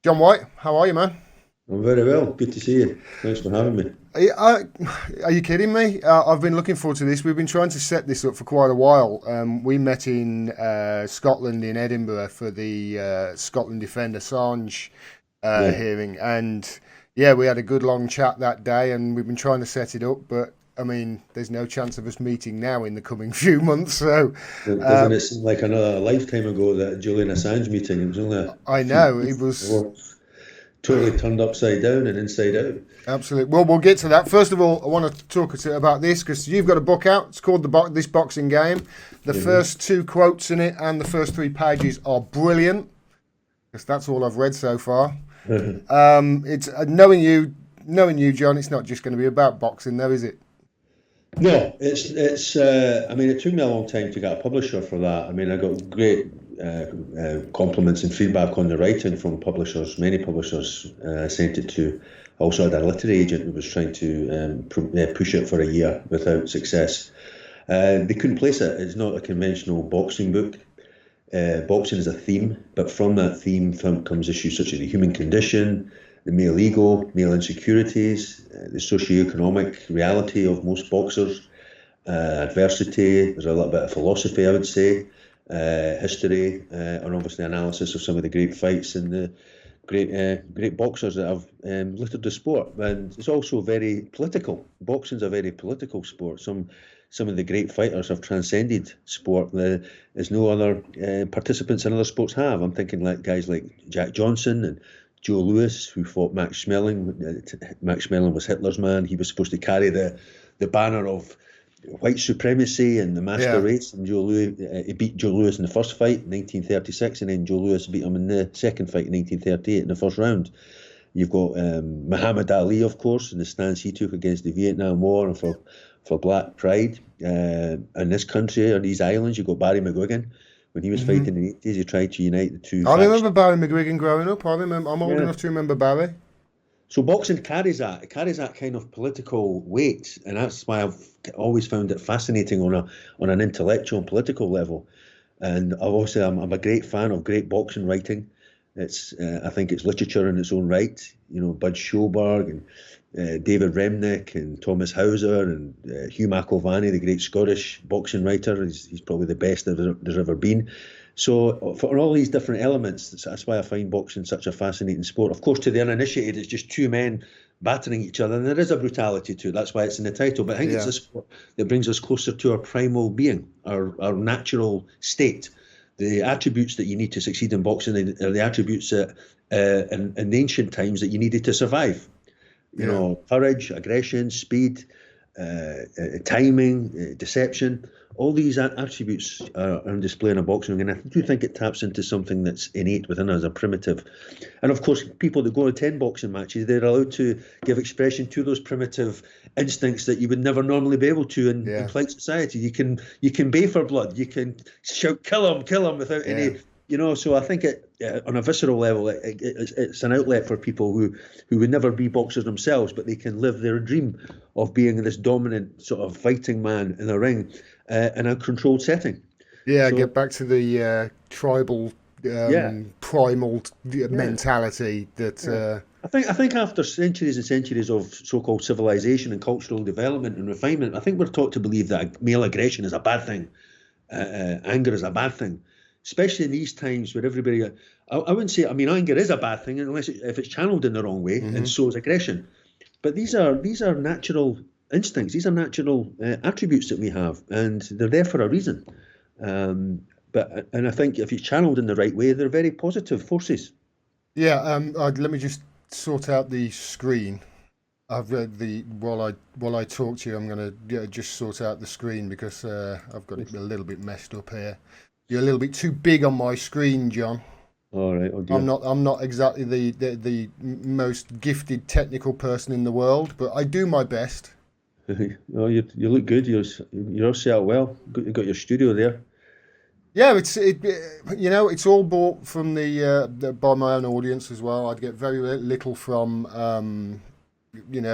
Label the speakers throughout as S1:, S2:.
S1: John White, how are you, man?
S2: I'm very well. Good to see you. Thanks for having me.
S1: Are you, are you kidding me? I've been looking forward to this. We've been trying to set this up for quite a while. We met in Scotland, in Edinburgh, for the Scotland Defend Assange
S2: Yeah.
S1: hearing, and yeah, we had a good long chat that day, and we've been trying to set it up, but I mean, there's no chance of us meeting now in the coming few months. So
S2: Doesn't it seem like another lifetime ago that Julian Assange meeting? It was only a
S1: I
S2: few
S1: know it
S2: weeks
S1: was.
S2: before. Totally turned upside down and inside out.
S1: Absolutely. Well, we'll get to that. First of all, I want to talk about this because you've got a book out. It's called This Boxing Game. The
S2: hmm
S1: first two quotes in it and the first three pages are brilliant because that's all I've read so far. It's knowing you, John. It's not just going to be about boxing, though, is it?
S2: No, it's. I mean, it took me a long time to get a publisher for that. I mean, I got great compliments and feedback on the writing from publishers. Many publishers sent it to. I also had a literary agent who was trying to push it for a year without success. They couldn't place it. It's not a conventional boxing book. Boxing is a theme, but from that theme comes issues such as the human condition, the male ego, male insecurities, the socio-economic reality of most boxers, adversity. There's a little bit of philosophy, I would say, history, and obviously analysis of some of the great fights and the great boxers that have littered the sport. And it's also very political. Boxing's a very political sport. Some of the great fighters have transcended sport. There's no other participants in other sports have. I'm thinking like guys like Jack Johnson and Joe Louis, who fought Max Schmeling. Max Schmeling was Hitler's man. He was supposed to carry the banner of white supremacy and the master
S1: Yeah.
S2: race. And Joe Louis, he beat Joe Louis in the first fight in 1936, and then Joe Louis beat him in the second fight in 1938 in the first round. You've got Muhammad Ali, of course, and the stance he took against the Vietnam War and for black pride in this country, on these islands. You've got Barry McGuigan. When he was
S1: hmm
S2: fighting in the 80s, he tried to unite the two
S1: I remember
S2: factions.
S1: Barry McGuigan growing up. I remember. I'm old
S2: Yeah.
S1: enough to remember Barry.
S2: So boxing carries that. It carries that kind of political weight, and that's why I've always found it fascinating on an intellectual and political level. And obviously, I'm a great fan of great boxing writing. I think it's literature in its own right. You know, Bud Schoberg and David Remnick and Thomas Hauser and Hugh McIlvanney, the great Scottish boxing writer. He's probably the best there's ever been. So for all these different elements, that's why I find boxing such a fascinating sport. Of course, to the uninitiated, it's just two men battering each other, and there is a brutality to it. That's why it's in the title. But I think it's
S1: Yeah.
S2: a sport that brings us closer to our primal being, our natural state. The attributes that you need to succeed in boxing are the attributes that in the ancient times that you needed to survive. You
S1: Yeah.
S2: know, courage, aggression, speed, timing, deception. All these attributes are on display in a boxing ring, and I do think it taps into something that's innate within us, a primitive. And of course, people that go to attend boxing matches, they're allowed to give expression to those primitive instincts that you would never normally be able to in
S1: Yeah.
S2: polite society. You can bay for blood, you can shout kill him without
S1: Yeah.
S2: any. So I think on a visceral level, it's an outlet for people who would never be boxers themselves, but they can live their dream of being this dominant sort of fighting man in a ring in a controlled setting.
S1: Yeah,
S2: So
S1: get back to the tribal,
S2: yeah,
S1: primal
S2: yeah,
S1: mentality that.
S2: yeah. I think after centuries and centuries of so-called civilization and cultural development and refinement, I think we're taught to believe that male aggression is a bad thing, anger is a bad thing, especially in these times where everybody. I wouldn't say. I mean, anger is a bad thing unless if it's channeled in the wrong way, and
S1: Mhm.
S2: so is aggression. But these are natural instincts. These are natural attributes that we have, and they're there for a reason. And I think if it's channeled in the right way, they're very positive forces.
S1: Yeah. Let me just sort out the screen. I've read the while I talk to you. I'm gonna just sort out the screen because I've got it a little bit messed up here. You're a little bit too big on my screen, John.
S2: All right. Oh
S1: I'm
S2: dear.
S1: not. I'm not exactly the most gifted technical person in the world, but I do my best.
S2: Oh, you look good. You're all set up well. You got your studio there.
S1: Yeah, it's all bought from by my own audience as well. I'd get very little from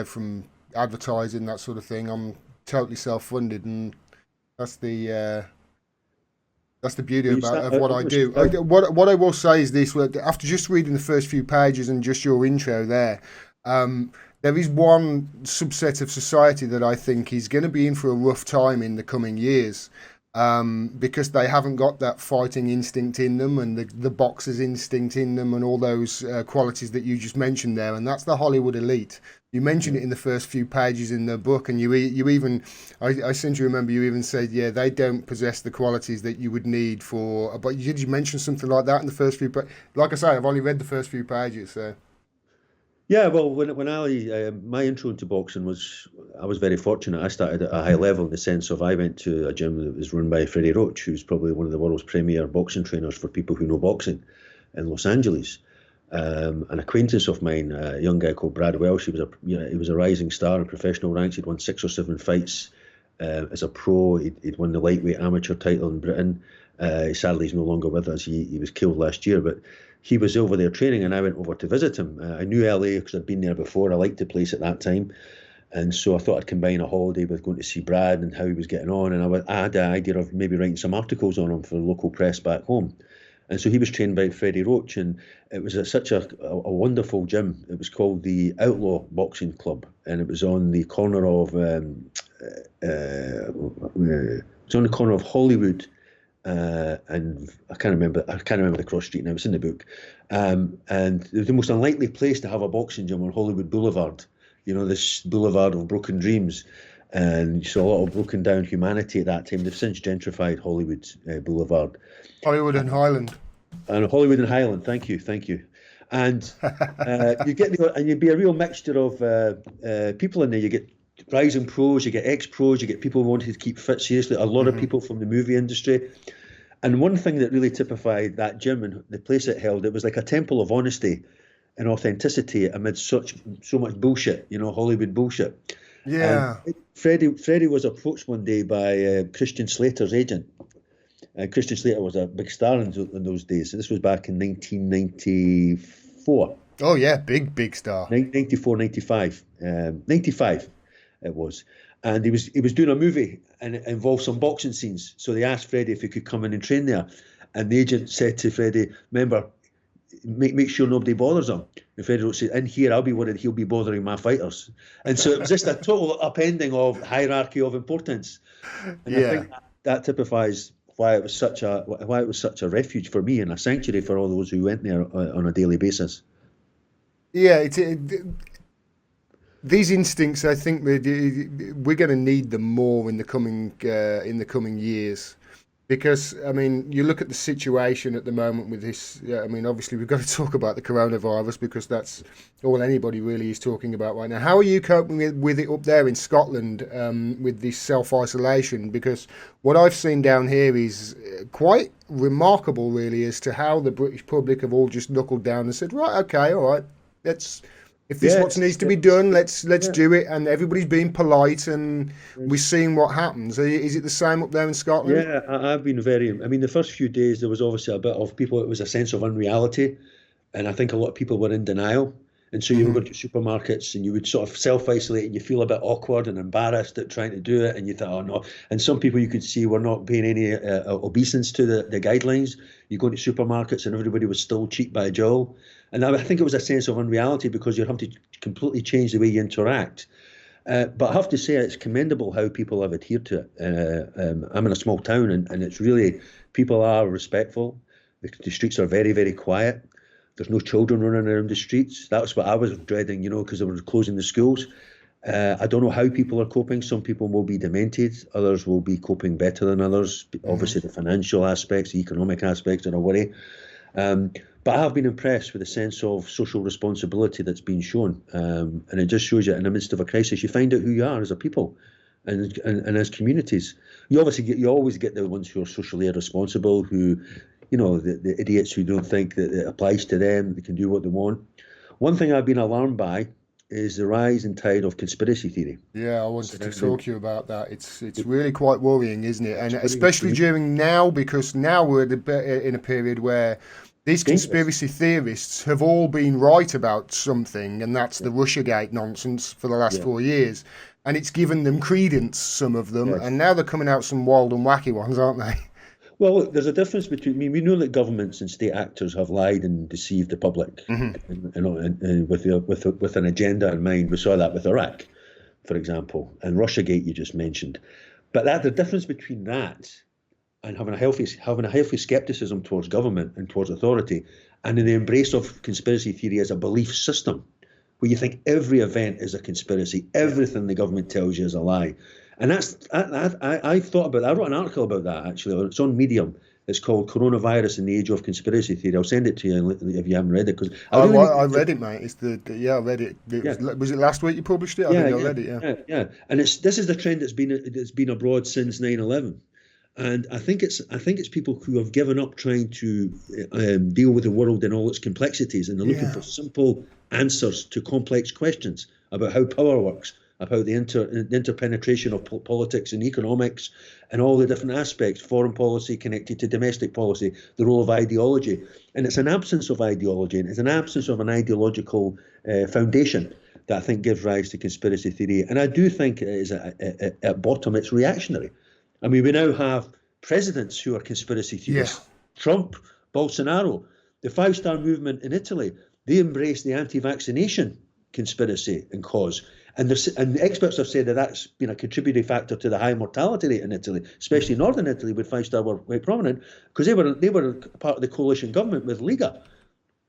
S1: from advertising, that sort of thing. I'm totally self-funded, and that's That's the beauty
S2: You
S1: about
S2: start,
S1: of what I do. What I will say is this: after just reading the first few pages and just your intro there, there is one subset of society that I think is going to be in for a rough time in the coming years, because they haven't got that fighting instinct in them and the boxer's instinct in them and all those qualities that you just mentioned there, and that's the Hollywood elite. You mentioned it in the first few pages in the book, and you even, I seem to remember you even said, yeah, they don't possess the qualities that you would need for. But did you mention something like that in the first few? But like I say, I've only read the first few pages, so.
S2: Yeah, well, when my intro into boxing was, I was very fortunate. I started at a high level in the sense of I went to a gym that was run by Freddie Roach, who's probably one of the world's premier boxing trainers for people who know boxing in Los Angeles. An acquaintance of mine, a young guy called Brad Welsh, he was a rising star in professional ranks. He'd won 6 or 7 fights as a pro. He'd won the lightweight amateur title in Britain. Sadly, he's no longer with us. He was killed last year, but he was over there training, and I went over to visit him. I knew LA because I'd been there before. I liked the place at that time, and so I thought I'd combine a holiday with going to see Brad and how he was getting on. And I had the idea of maybe writing some articles on him for the local press back home. And so he was trained by Freddie Roach, and it was such a wonderful gym. It was called the Outlaw Boxing Club, and it was on the corner of Hollywood, and I can't remember the cross street now. It's in the book, and it was the most unlikely place to have a boxing gym on Hollywood Boulevard. You know, this boulevard of broken dreams, and you saw a lot of broken down humanity at that time. They've since gentrified Hollywood Boulevard.
S1: Hollywood and Highland.
S2: And Hollywood and Highland, thank you. And you'd be a real mixture of people in there. You get rising pros, you get ex-pros, you get people who wanted to keep fit seriously, a lot of people from the movie industry. And one thing that really typified that gym and the place it held, it was like a temple of honesty and authenticity amid so much bullshit, Hollywood bullshit.
S1: Yeah.
S2: And Freddie was approached one day by Christian Slater's agent. Christian Slater was a big star in those days. So this was back in 1994.
S1: Oh, yeah, big star.
S2: 94, 95. 95 it was. And he was doing a movie, and it involved some boxing scenes. So they asked Freddie if he could come in and train there. And the agent said to Freddie, remember, make sure nobody bothers him. And Freddie said, in here, I'll be worried he'll be bothering my fighters. And so it was just a total upending of hierarchy of importance. And I think that typifies why it was such a refuge for me and a sanctuary for all those who went there on a daily basis.
S1: Yeah, these instincts, I think we're going to need them more in the coming years, because I mean, you look at the situation at the moment with this. I mean, obviously we've got to talk about the coronavirus because that's all anybody really is talking about right now. How are you coping with it up there in Scotland with this self-isolation? Because what I've seen down here is quite remarkable, really, as to how the British public have all just knuckled down and said, right, okay, all right, if this what needs to be done, let's do it, and everybody's being polite, and we're seeing what happens. Is it the same up there in Scotland?
S2: Yeah, I've been the first few days there was obviously a bit of people, it was a sense of unreality, and I think a lot of people were in denial, and so you would go to supermarkets and you would sort of self-isolate and you feel a bit awkward and embarrassed at trying to do it, and you thought, oh no, and some people you could see were not paying any obeisance to the guidelines. You go to supermarkets and everybody was still cheek by jowl. And I think it was a sense of unreality because you have to completely change the way you interact. But I have to say it's commendable how people have adhered to it. I'm in a small town and it's really, people are respectful. The streets are very, very quiet. There's no children running around the streets. That's what I was dreading, because they were closing the schools. I don't know how people are coping. Some people will be demented. Others will be coping better than others. Obviously, the financial aspects, the economic aspects are a worry. But I have been impressed with the sense of social responsibility that's been shown. And it just shows you in the midst of a crisis, you find out who you are as a people and as communities. You always get the ones who are socially irresponsible, who, the idiots who don't think that it applies to them, they can do what they want. One thing I've been alarmed by is the rise in tide of conspiracy theory.
S1: Yeah, I wanted to talk to you about that. It's really quite worrying, isn't it? And especially during now, because now we're in a period where these conspiracy theorists have all been right about something, and that's the Russiagate nonsense for the last 4 years. And it's given them credence, some of them, and now they're coming out some wild and wacky ones, aren't they?
S2: Well, look, there's a difference between. I mean, we know that governments and state actors have lied and deceived the public, and with an agenda in mind. We saw that with Iraq, for example, and Russiagate you just mentioned. But the difference between that and having a healthy skepticism towards government and towards authority, and in the embrace of conspiracy theory as a belief system, where you think every event is a conspiracy, everything the government tells you is a lie. And I've thought about that. I wrote an article about that, actually. It's on Medium. It's called Coronavirus in the Age of Conspiracy Theory. I'll send it to you if you haven't read it. Because
S1: I read it, mate. It's I read it. Was it last week you published it? I think I read it,
S2: yeah. And this is the trend that's been abroad since 9/11. And I think it's people who have given up trying to deal with the world in all its complexities, and they're looking for simple answers to complex questions about how power works, about the interpenetration of politics and economics and all the different aspects, foreign policy connected to domestic policy, the role of ideology. And it's an absence of ideology, and it's an absence of an ideological foundation that I think gives rise to conspiracy theory. And I do think it is at bottom, it's reactionary. I mean, we now have presidents who are conspiracy theorists. Yeah. Trump, Bolsonaro, the Five-Star Movement in Italy, they embrace the anti-vaccination conspiracy and cause. And the experts have said that that's been a contributing factor to the high mortality rate in Italy, especially northern Italy, where Five-Star were quite prominent, because they were part of the coalition government with Liga,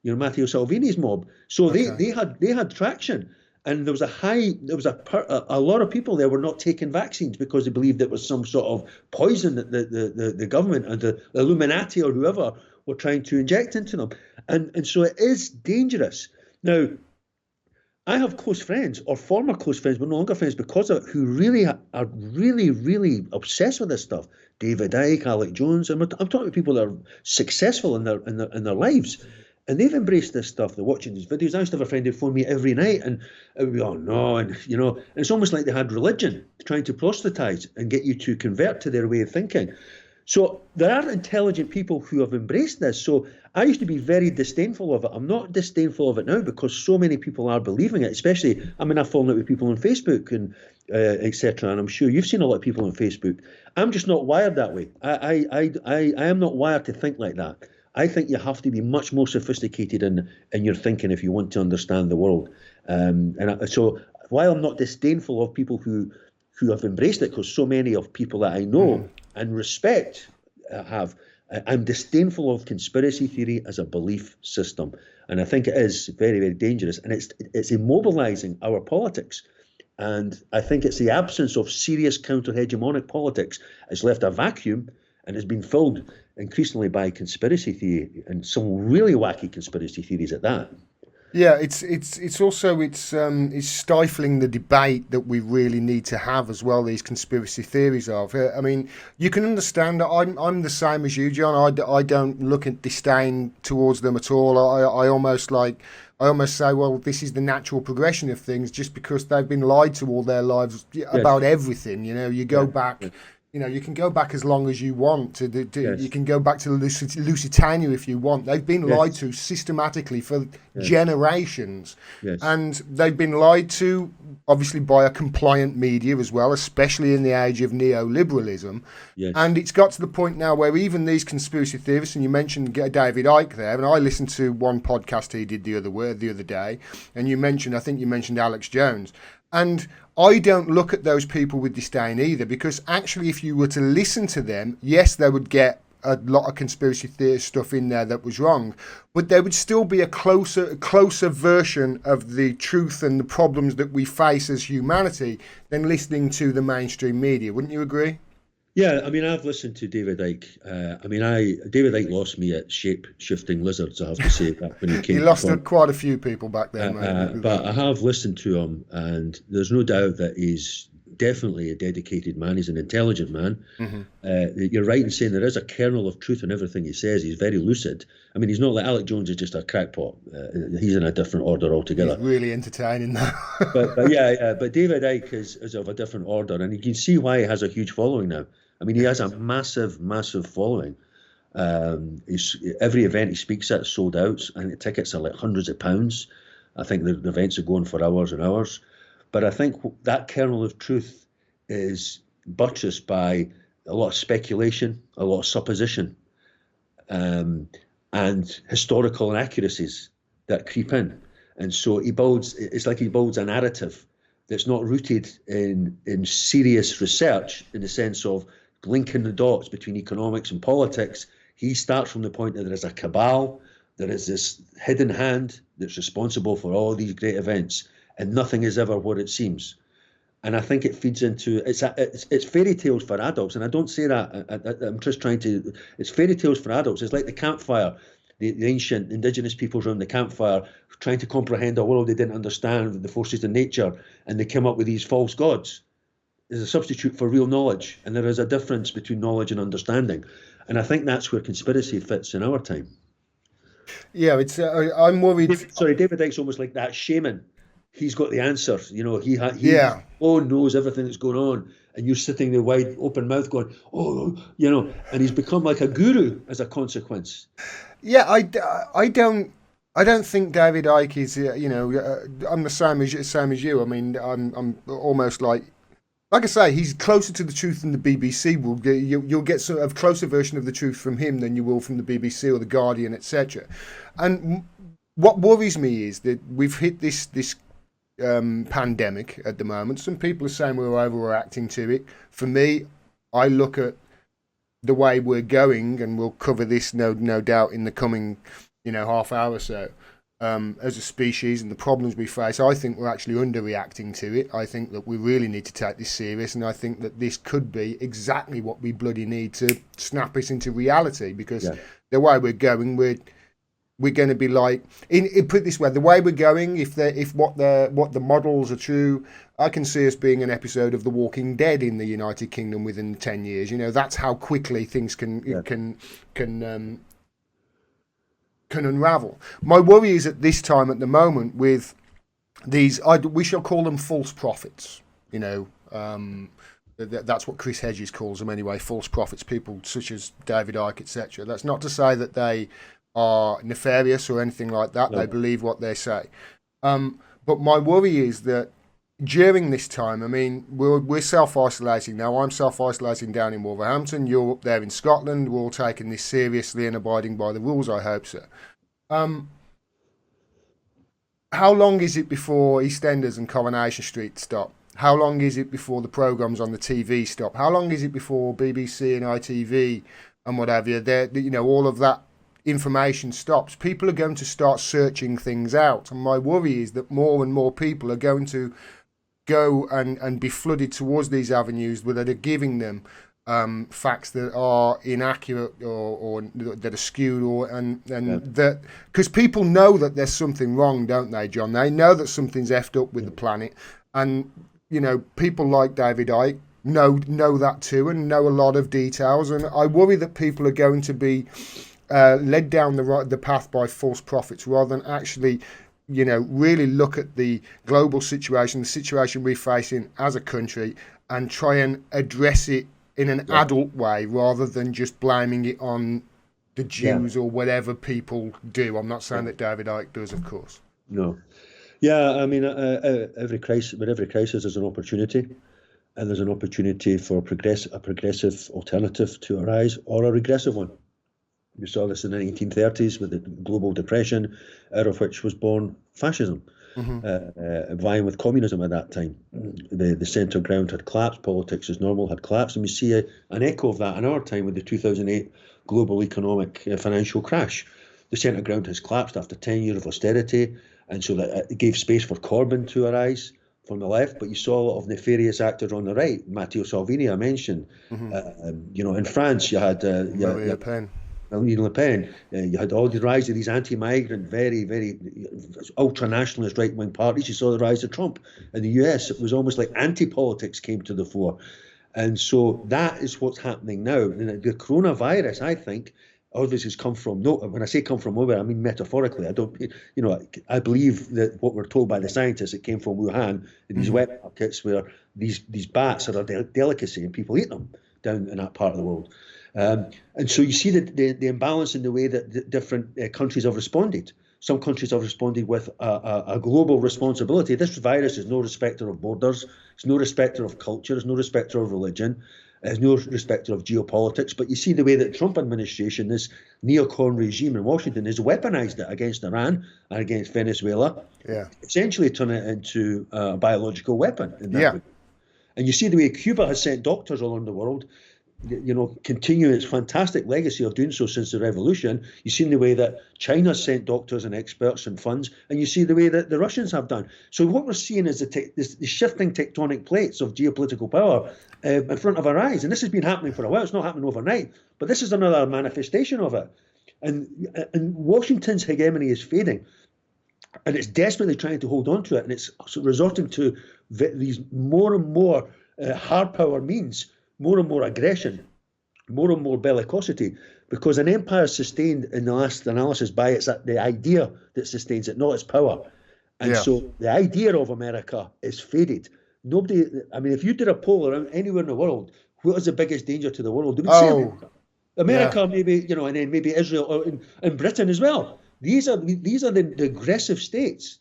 S2: Matteo Salvini's mob. So they had traction. And there was a lot of people there were not taking vaccines because they believed it was some sort of poison that the government and the Illuminati or whoever were trying to inject into them. And so it is dangerous. Now, I have close friends, or former close friends, but no longer friends because of it, who really are really obsessed with this stuff. David Icke, Alex Jones, and I'm talking about people that are successful in their lives. And they've embraced this stuff. They're watching these videos. I used to have a friend who'd phone me every night, and it would be, oh no, and and it's almost like they had religion trying to proselytize and get you to convert to their way of thinking. So there are intelligent people who have embraced this. So I used to be very disdainful of it. I'm not disdainful of it now because so many people are believing it. Especially, I've fallen out with people on Facebook and etc. And I'm sure you've seen a lot of people on Facebook. I'm just not wired that way. I am not wired to think like that. I think you have to be much more sophisticated in your thinking if you want to understand the world. So while I'm not disdainful of people who have embraced it, because so many of people that I know and respect have, I'm disdainful of conspiracy theory as a belief system. And I think it is very, very dangerous. And it's immobilizing our politics. And I think it's the absence of serious counter-hegemonic politics has left a vacuum and has been filled increasingly by conspiracy theory, and some really wacky conspiracy theories at that.
S1: Yeah, it's also stifling the debate that we really need to have as well. These conspiracy theories of. I mean, you can understand that I'm the same as you, John. I don't look at disdain towards them at all. I almost say, well, this is the natural progression of things, just because they've been lied to all their lives about everything. You go back. You can go back as long as you want. You can go back to Lusitania if you want. They've been lied to systematically for generations. And they've been lied to, obviously, by a compliant media as well, especially in the age of neoliberalism. And it's got to the point now where even these conspiracy theorists, and you mentioned David Icke there, and I listened to one podcast he did the other day, and I think you mentioned Alex Jones. And I don't look at those people with disdain either, because actually if you were to listen to them, yes, they would get a lot of conspiracy theory stuff in there that was wrong, but there would still be a closer version of the truth and the problems that we face as humanity than listening to the mainstream media. Wouldn't you agree?
S2: Yeah, I mean, I've listened to David Icke. David Icke lost me at shape-shifting lizards, I have to say, back when he came.
S1: He lost quite a few people back then, mate.
S2: But I have listened to him, and there's no doubt that he's definitely a dedicated man. He's an intelligent man. You're right in saying there is a kernel of truth in everything he says. He's very lucid. I mean, he's not like Alex Jones is just a crackpot. He's in a different order altogether.
S1: He's really entertaining, though.
S2: but David Icke is of a different order, and you can see why he has a huge following now. I mean, he has a massive following. Every event he speaks at is sold out, and the tickets are like hundreds of pounds. I think the events are going for hours and hours. But I think that kernel of truth is buttressed by a lot of speculation, a lot of supposition, and historical inaccuracies that creep in. And so it's like he builds a narrative that's not rooted in serious research in the sense of linking the dots between economics and politics. He starts from the point that there is a cabal, there is this hidden hand that's responsible for all these great events, and nothing is ever what it seems. And I think it feeds into it's fairy tales for adults, and I don't say that. I'm just trying to. It's fairy tales for adults. It's like the campfire, the ancient indigenous peoples around the campfire trying to comprehend a world they didn't understand, the forces of nature, and they came up with these false gods. There's a substitute for real knowledge, and there is a difference between knowledge and understanding. And I think that's where conspiracy fits in our time.
S1: Yeah, it's. I'm worried.
S2: David Icke's almost like that shaman. He's got the answers.
S1: Yeah.
S2: Knows everything that's going on, and you're sitting there wide open mouth going, and he's become like a guru as a consequence.
S1: Yeah, I don't think David Icke is. I'm the same as you. I mean, I'm almost like I say, he's closer to the truth than the BBC will. You'll get sort of a closer version of the truth from him than you will from the BBC or the Guardian, etc. And what worries me is that we've hit this pandemic at the moment. Some people are saying we're overreacting to it. For me, I look at the way we're going, and we'll cover this no doubt in the coming half hour or so, as a species and the problems we face. I think we're actually underreacting to it. I think that we really need to take this serious, and I think that this could be exactly what we bloody need to snap us into reality, because the way we're going, we're going to be like, put it this way, the way we're going, if what the models are true, I can see us being an episode of The Walking Dead in the United Kingdom within 10 years. That's how quickly things can unravel. My worry is at this time, at the moment, with these, we shall call them false prophets. That's what Chris Hedges calls them anyway, false prophets, people such as David Icke, etc. That's not to say that they are nefarious or anything like that. No. They believe what they say. But my worry is that during this time, I mean, we're self-isolating now. I'm self-isolating down in Wolverhampton. You're up there in Scotland. We're all taking this seriously and abiding by the rules, I hope so. How long is it before EastEnders and Coronation Street stop? How long is it before the programmes on the TV stop? How long is it before BBC and ITV and what have you, all of that information stops? People are going to start searching things out, and my worry is that more and more people are going to go and be flooded towards these avenues that are giving them facts that are inaccurate or that are skewed, that because people know that there's something wrong, don't they, John? They know that something's effed up with the planet, and people like David Icke know that too, and know a lot of details, and I worry that people are going to be led down the path by false prophets rather than actually, really look at the global situation, the situation we're facing as a country, and try and address it in an adult way rather than just blaming it on the Jews or whatever people do. I'm not saying that David Icke does, of course.
S2: No. Yeah, I mean, every crisis is an opportunity, and there's an opportunity for a progressive alternative to arise, or a regressive one. We saw this in the 1930s with the global depression, out of which was born fascism, vying with communism at that time. The centre ground had collapsed, politics as normal had collapsed, and we see an echo of that in our time with the 2008 global economic financial crash. The centre ground has collapsed after 10 years of austerity, and so that it gave space for Corbyn to arise from the left, but you saw a lot of nefarious actors on the right. Matteo Salvini, I mentioned. In France, you had
S1: Marine Le Pen.
S2: Marine Le Pen. You had all the rise of these anti-migrant, very, very ultra-nationalist right-wing parties. You saw the rise of Trump. In the US, it was almost like anti-politics came to the fore. And so that is what's happening now. And the coronavirus, I think, obviously has come from, when I say come from nowhere, I mean metaphorically. I believe that what we're told by the scientists, it came from Wuhan, these wet markets where these bats are a delicacy and people eat them down in that part of the world. And so you see the imbalance in the way that different countries have responded. Some countries have responded with a global responsibility. This virus is no respecter of borders. It's no respecter of culture. It's no respecter of religion. is no respecter of geopolitics. But you see the way that Trump administration, this neocon regime in Washington, has weaponized it against Iran and against Venezuela, essentially turning it into a biological weapon in that way. And you see the way Cuba has sent doctors all around the world, continuing its fantastic legacy of doing so since the revolution. You've seen the way that China sent doctors and experts and funds, and you see the way that the Russians have done. So what we're seeing is the shifting tectonic plates of geopolitical power in front of our eyes. And this has been happening for a while. It's not happening overnight, but this is another manifestation of it. And Washington's hegemony is fading, and it's desperately trying to hold on to it, and it's resorting to these more and more hard power means, more and more aggression, more and more bellicosity, because an empire is sustained in the last analysis by the idea that sustains it, not its power. And so the idea of America is faded. Nobody, I mean, if you did a poll around anywhere in the world, what is the biggest danger to the world? They would say America, maybe, and then maybe Israel or in Britain as well. These are the aggressive states.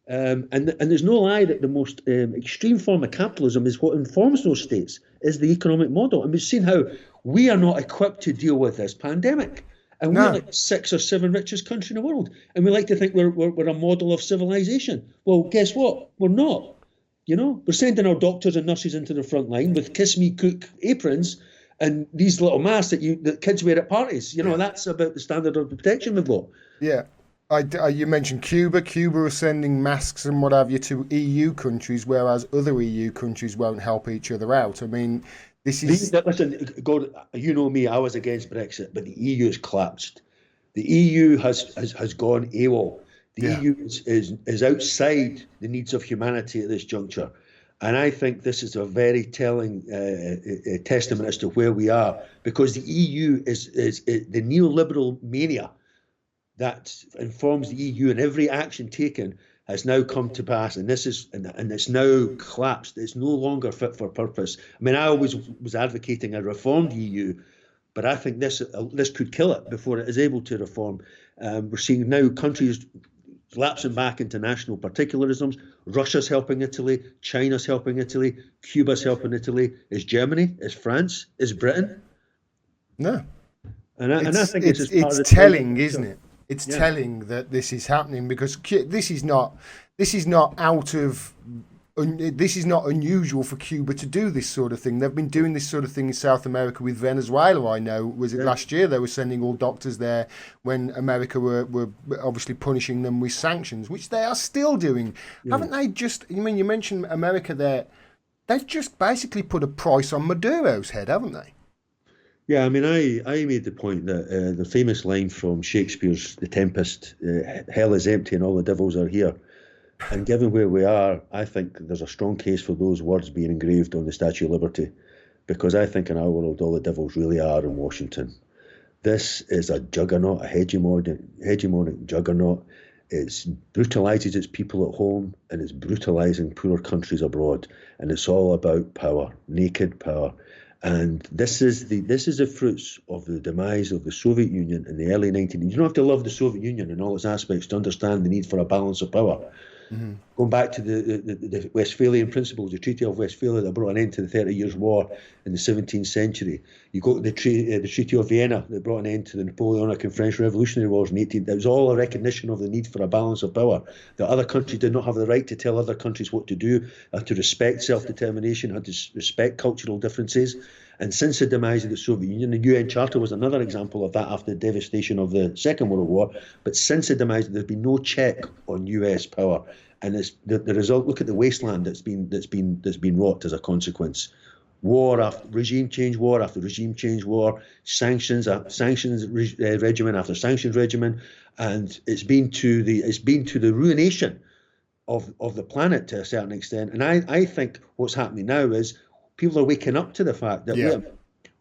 S2: And there's no lie that the most extreme form of capitalism is what informs those states, is the economic model. And we've seen how we are not equipped to deal with this pandemic. And we're like the 6th or 7th richest country in the world. And we like to think we're a model of civilization. Well, guess what? We're not. We're sending our doctors and nurses into the front line with kiss me cook aprons and these little masks that kids wear at parties. That's about the standard of protection we've got.
S1: Yeah. You mentioned Cuba. Cuba are sending masks and what have you to EU countries, whereas other EU countries won't help each other out. I mean, this is...
S2: Listen, God, you know me, I was against Brexit, but the EU has collapsed. The EU has gone AWOL. The EU is outside the needs of humanity at this juncture. And I think this is a very telling testament as to where we are, because the EU is the neoliberal mania that informs the EU, and every action taken has now come to pass, and it's now collapsed. It's no longer fit for purpose. I mean, I always was advocating a reformed EU, but I think this could kill it before it is able to reform. We're seeing now countries lapsing back into national particularisms. Russia's helping Italy, China's helping Italy, Cuba's helping Italy. Is Germany? Is France? Is Britain?
S1: No.
S2: And I think
S1: it's telling, isn't it? It's telling that this is happening, because this is not unusual for Cuba to do this sort of thing. They've been doing this sort of thing in South America with Venezuela. I know, was it last year they were sending all doctors there when America were obviously punishing them with sanctions, which they are still doing. Haven't they just? I mean, you mentioned America there. They've just basically put a price on Maduro's head, haven't they?
S2: Yeah, I mean, I made the point that the famous line from Shakespeare's The Tempest, hell is empty and all the devils are here. And given where we are, I think there's a strong case for those words being engraved on the Statue of Liberty, because I think in our world all the devils really are in Washington. This is a juggernaut, a hegemonic juggernaut. It brutalises its people at home, and it's brutalising poorer countries abroad. And it's all about power, naked power. And this is the fruits of the demise of the Soviet Union in the early 1990s. You don't have to love the Soviet Union in all its aspects to understand the need for a balance of power. Mm-hmm. Going back to the Westphalian principles, the Treaty of Westphalia that brought an end to the 30 Years' War in the 17th century. You go to the Treaty of Vienna that brought an end to the Napoleonic and French Revolutionary Wars in 18th. It was all a recognition of the need for a balance of power, that other countries did not have the right to tell other countries what to do, had to respect self-determination, had to respect cultural differences. And since the demise of the Soviet Union, the UN Charter was another example of that after the devastation of the Second World War. But since the demise, there's been no check on US power, and it's the result. Look at the wasteland that's been wrought as a consequence. War after regime change, war after regime change, war, sanctions regimen after sanctions regimen, and it's been to the ruination of the planet to a certain extent. And I think what's happening now is people are waking up to the fact that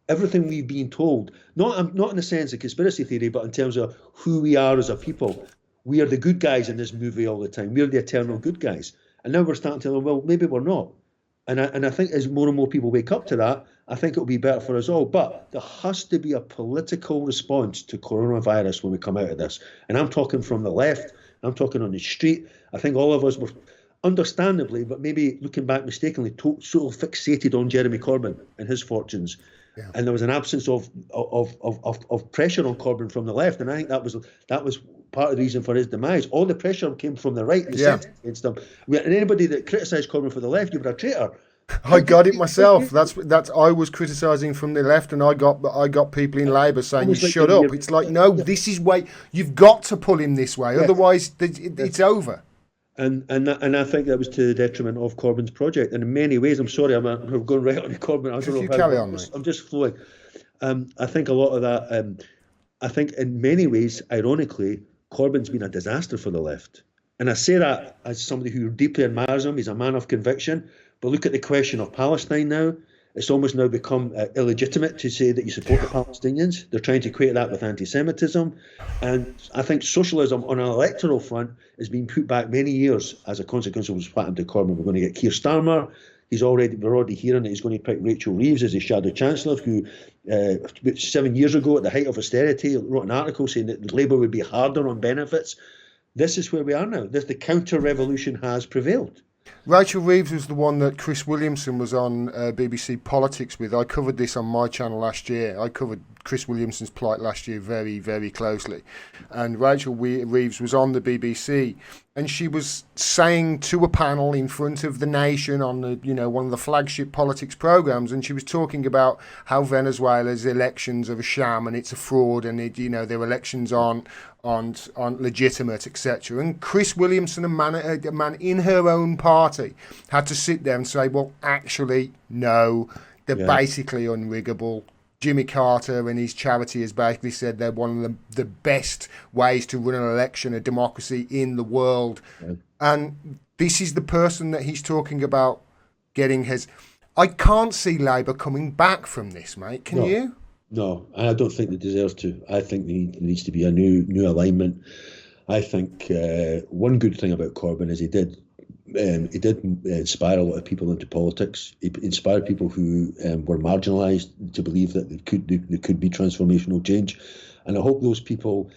S2: everything we've been told, not in the sense of conspiracy theory, but in terms of who we are as a people. We are the good guys in this movie all the time. We're the eternal good guys. And now we're starting to, well, maybe we're not. And I think as more and more people wake up to that, I think it'll be better for us all. But there has to be a political response to coronavirus when we come out of this. And I'm talking from the left. I'm talking on the street. I think all of us were... understandably, but maybe looking back mistakenly, sort of fixated on Jeremy Corbyn and his fortunes.
S1: Yeah.
S2: And there was an absence of pressure on Corbyn from the left, and I think that was part of the reason for his demise. All the pressure came from the right, against him. And anybody that criticised Corbyn for the left, you were a traitor.
S1: I got it myself. That's I was criticising from the left, and I got people in Labour saying, "You shut up." It's like, no, this is way you've got to pull him this way, otherwise it's over.
S2: And I think that was to the detriment of Corbyn's project. And in many ways, I'm sorry, I'm going right on to Corbyn. I don't know.
S1: You carry on, mate.
S2: I'm just flowing. I think a lot of that. I think in many ways, ironically, Corbyn's been a disaster for the left. And I say that as somebody who deeply admires him. He's a man of conviction. But look at the question of Palestine now. It's almost now become illegitimate to say that you support the Palestinians. They're trying to equate that with anti-Semitism. And I think socialism on an electoral front has been put back many years as a consequence of what's happened to Corbyn. We're going to get Keir Starmer. We're already hearing that he's going to pick Rachel Reeves as his shadow chancellor, who 7 years ago, at the height of austerity, wrote an article saying that Labour would be harder on benefits. This is where we are now. The counter-revolution has prevailed.
S1: Rachel Reeves was the one that Chris Williamson was on BBC Politics with. I covered this on my channel last year. I covered Chris Williamson's plight last year very, very closely. And Rachel Reeves was on the BBC, and she was saying to a panel in front of the nation on one of the flagship politics programs, and she was talking about how Venezuela's elections are a sham and it's a fraud, and their elections aren't legitimate, etc. And Chris Williamson, a man in her own party, had to sit there and say, well, actually, no, they're basically unriggable. Jimmy Carter and his charity has basically said they're one of the best ways to run an election, a democracy in the world. Yeah. And this is the person that he's talking about getting his... I can't see Labour coming back from this, mate. Can you?
S2: No, I don't think they deserve to. I think there needs to be a new alignment. I think one good thing about Corbyn is he did inspire a lot of people into politics. He inspired people who were marginalised to believe that there could be transformational change. And I hope those people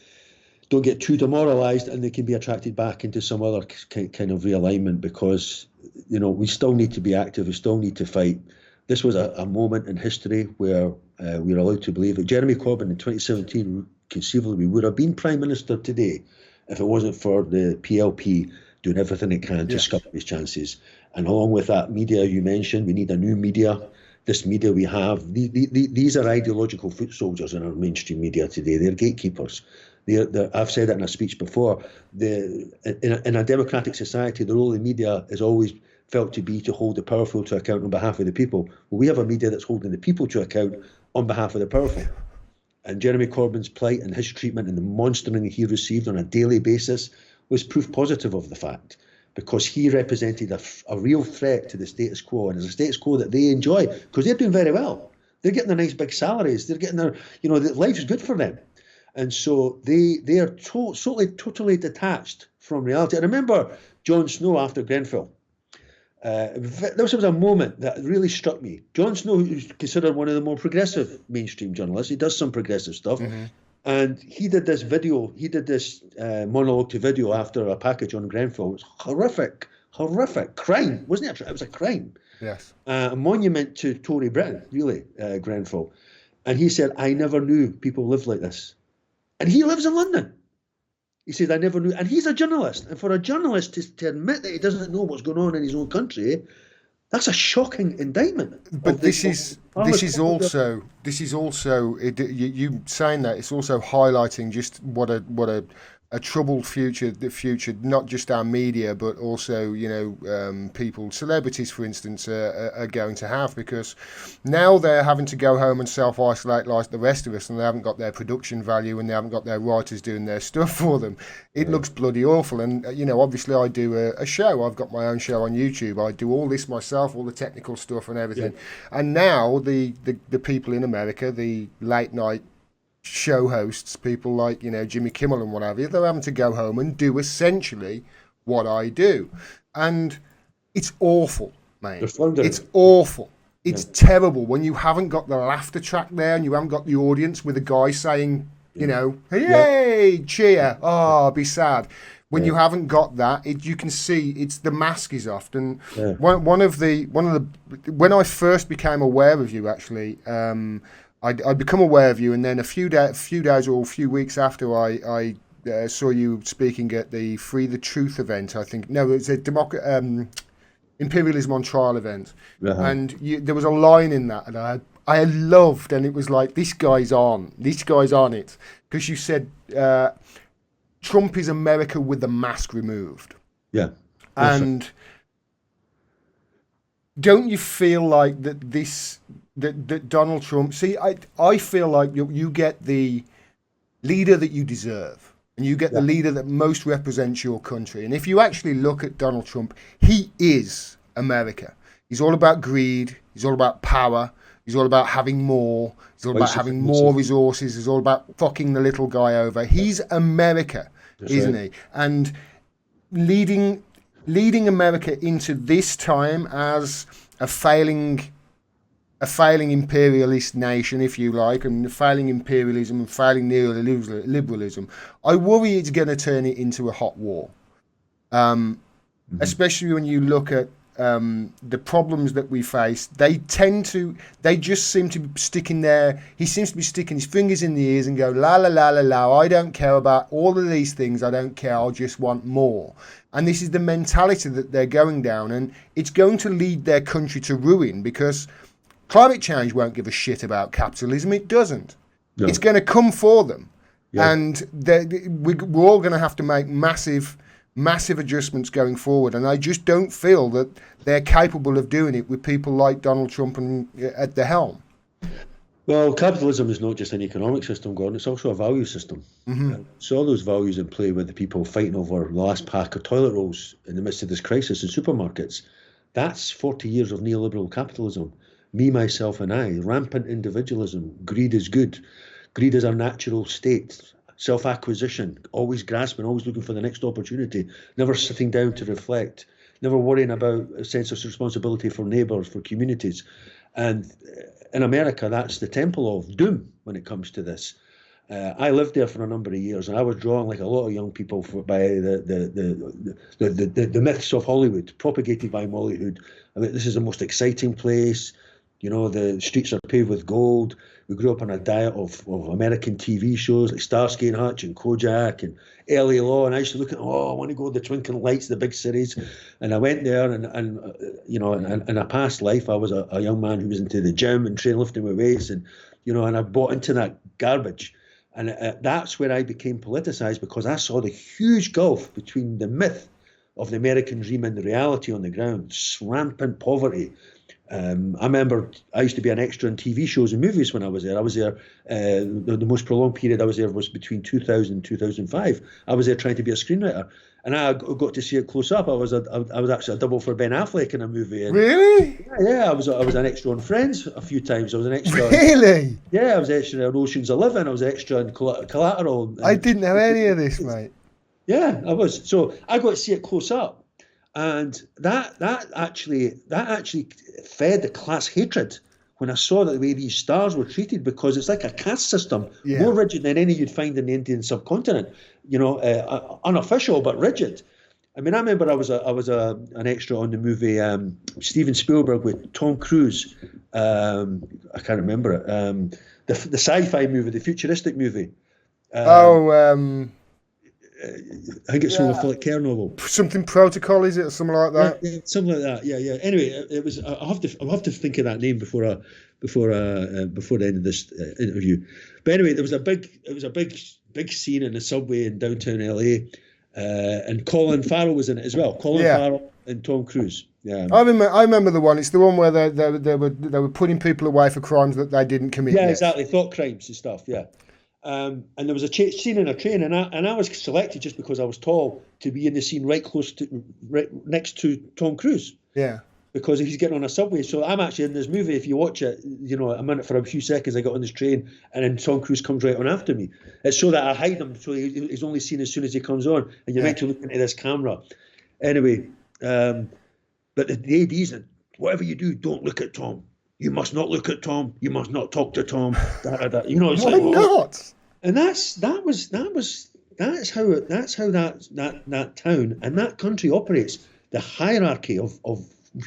S2: don't get too demoralised and they can be attracted back into some other kind of realignment, because we still need to be active. We still need to fight. This was a moment in history where we were allowed to believe that Jeremy Corbyn in 2017 conceivably would have been Prime Minister today if it wasn't for the PLP doing everything it can to scupper his chances. And along with that media you mentioned, we need a new media. This media we have, these are ideological foot soldiers in our mainstream media today. They're gatekeepers. I've said that in a speech before. In a democratic society, the role of the media is always felt to be to hold the powerful to account on behalf of the people. Well, we have a media that's holding the people to account on behalf of the powerful. And Jeremy Corbyn's plight and his treatment and the monstering he received on a daily basis was proof positive of the fact, because he represented a real threat to the status quo, and it's a status quo that they enjoy because they're doing very well. They're getting their nice big salaries. They're getting their, life's good for them. And so they are totally detached from reality. I remember Jon Snow after Grenfell. This was a moment that really struck me. Jon Snow is considered one of the more progressive mainstream journalists. He does some progressive stuff. Mm-hmm. And he did this monologue to video after a package on Grenfell. It was horrific crime, wasn't it? It was a crime.
S1: Yes.
S2: A monument to Tory Britain, really, Grenfell. And he said, I never knew people lived like this. And he lives in London. He said, I never knew. And he's a journalist. And for a journalist to admit that he doesn't know what's going on in his own country, that's a shocking indictment.
S1: But this is also you saying that, it's also highlighting just what a troubled future, the future, not just our media, but also, people, celebrities, for instance, are going to have, because now they're having to go home and self-isolate like the rest of us, and they haven't got their production value and they haven't got their writers doing their stuff for them. It looks bloody awful. And, obviously I do a show. I've got my own show on YouTube. I do all this myself, all the technical stuff and everything. Yeah. And now the people in America, the late night show hosts, people like Jimmy Kimmel and what have you, they're having to go home and do essentially what I do, and it's awful, mate. It's awful. It's terrible when you haven't got the laughter track there and you haven't got the audience with a guy saying, hey, cheer, be sad. When you haven't got that, you can see it's the mask is off. And
S2: Yeah.
S1: one of the when I first became aware of you, actually, I'd become aware of you, and then a few days or a few weeks after I saw you speaking at the Free the Truth event. I think no, it was a Imperialism on Trial event, and there was a line in that, and I loved, and it was like, this guy's on it, because you said Trump is America with the mask removed.
S2: Yeah.
S1: And don't you feel like that Donald Trump, see, I feel like you get the leader that you deserve, and you get the leader that most represents your country. And if you actually look at Donald Trump, he is America. He's all about greed. He's all about power. He's all about having more. He's all about having more resources. He's all about fucking the little guy over. He's America, isn't he? And leading America into this time as a failing imperialist nation, if you like, and failing imperialism and failing neoliberalism, I worry it's going to turn it into a hot war. Especially when you look at the problems that we face. They just seem to be he seems to be sticking his fingers in the ears and go, la la la la la, I don't care about all of these things, I don't care, I'll just want more. And this is the mentality that they're going down, and it's going to lead their country to ruin, because climate change won't give a shit about capitalism. It doesn't. No. It's going to come for them. Yeah. And we're all going to have to make massive adjustments going forward. And I just don't feel that they're capable of doing it with people like Donald Trump at the helm.
S2: Well, capitalism is not just an economic system, Gordon. It's also a value system. So all those values in play with the people fighting over the last pack of toilet rolls in the midst of this crisis in supermarkets. That's 40 years of neoliberal capitalism. Me, myself, and I, rampant individualism. Greed is good. Greed is our natural state. Self-acquisition, always grasping, always looking for the next opportunity, never sitting down to reflect, never worrying about a sense of responsibility for neighbours, for communities. And in America, that's the temple of doom when it comes to this. I lived there for a number of years, and I was drawn, like a lot of young people, by the myths of Hollywood, propagated by Mollywood. I mean, this is the most exciting place. You know, the streets are paved with gold. We grew up on a diet of American TV shows like Starsky and Hutch and Kojak and LA Law. And I used to look at, I want to go to the twinkling lights, the big cities. And I went there, and you know, in a past life, I was a young man who was into the gym and train lifting with weights, and you know, and I bought into that garbage. And that's where I became politicized, because I saw the huge gulf between the myth of the American dream and the reality on the ground. Rampant poverty. I remember I used to be an extra in TV shows and movies when I was there. I was there, the most prolonged period I was there was between 2000 and 2005. I was there trying to be a screenwriter, and I got to see it close up. I was actually a double for Ben Affleck in a movie. And
S1: really?
S2: Yeah, I was an extra on Friends a few times. I was an extra.
S1: Really?
S2: Yeah, I was extra in Ocean's 11. I was extra in Collateral.
S1: I didn't know any of this, mate.
S2: Yeah, I was. So I got to see it close up. And that actually fed the class hatred when I saw that the way these stars were treated, because it's like a caste system, more rigid than any you'd find in the Indian subcontinent. You know, unofficial but rigid. I mean, I remember I was an extra on the movie Steven Spielberg with Tom Cruise. I can't remember it. The sci-fi movie, the futuristic movie. I think it's from a Philip Kerr novel.
S1: Something Protocol, is it, or something like that?
S2: Yeah, something like that. Yeah. Anyway, it was. I'll have to think of that name before the end of this interview. But anyway, there was a big scene in the subway in downtown LA, and Colin Farrell was in it as well. Farrell and Tom Cruise. Yeah.
S1: I remember the one. It's the one where they were putting people away for crimes that they didn't commit.
S2: Yeah, exactly. Thought crimes and stuff. Yeah. And there was a scene in a train, and I was selected just because I was tall to be in the scene right next to Tom Cruise.
S1: Yeah.
S2: Because he's getting on a subway, so I'm actually in this movie. If you watch it, you know, I'm in it for a few seconds. I got on this train, and then Tom Cruise comes right on after me. It's so that I hide him, so he's only seen as soon as he comes on, and you're meant to look into this camera. Anyway, but the ADs, whatever you do, don't look at Tom. You must not look at Tom. You must not talk to Tom. You know, it's
S1: why not?
S2: And that was That's how that town and that country operates. The hierarchy of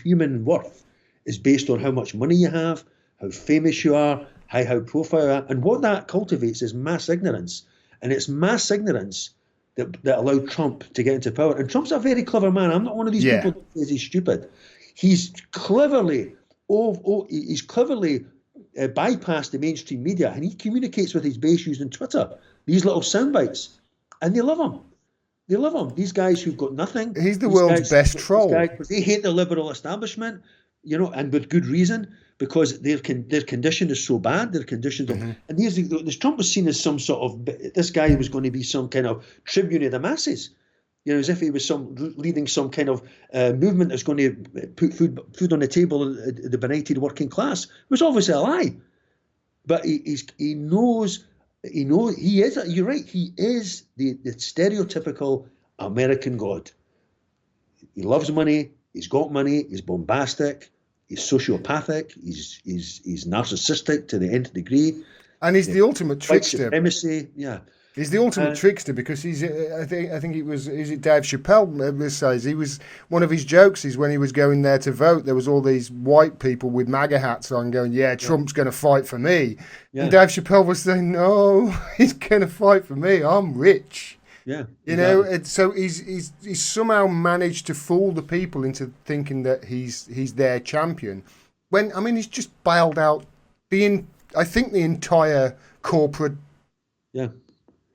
S2: human worth is based on how much money you have, how famous you are, how profile you are, and what that cultivates is mass ignorance. And it's mass ignorance that allowed Trump to get into power. And Trump's a very clever man. I'm not one of these
S1: Yeah.
S2: people that says he's stupid. He's cleverly, he's cleverly bypassed the mainstream media, and he communicates with his base using Twitter. These little sound bites, and they love him. They love him. These guys who've got nothing.
S1: He's the world's best troll.
S2: They hate the liberal establishment, and with good reason, because their condition is so bad. Their conditions, and this Trump was seen as some sort of, this guy was going to be some kind of tribune of the masses, as if he was leading some kind of movement that's going to put food on the table of the benighted working class. It was obviously a lie, but he knows. He is. You're right. He is the stereotypical American god. He loves money. He's got money. He's bombastic. He's sociopathic. He's narcissistic to the nth degree.
S1: And he's the ultimate trickster.
S2: Supremacy. Yeah.
S1: He's the ultimate trickster because he's. I think it was. Is it Dave Chappelle says he was one of his jokes is when he was going there to vote. There was all these white people with MAGA hats on going, "Yeah, Trump's going to fight for me." Yeah. And Dave Chappelle was saying, "No, he's going to fight for me. I'm rich."
S2: Yeah,
S1: and so he's somehow managed to fool the people into thinking that he's their champion. When he's just bailed out the entire corporate.
S2: Yeah.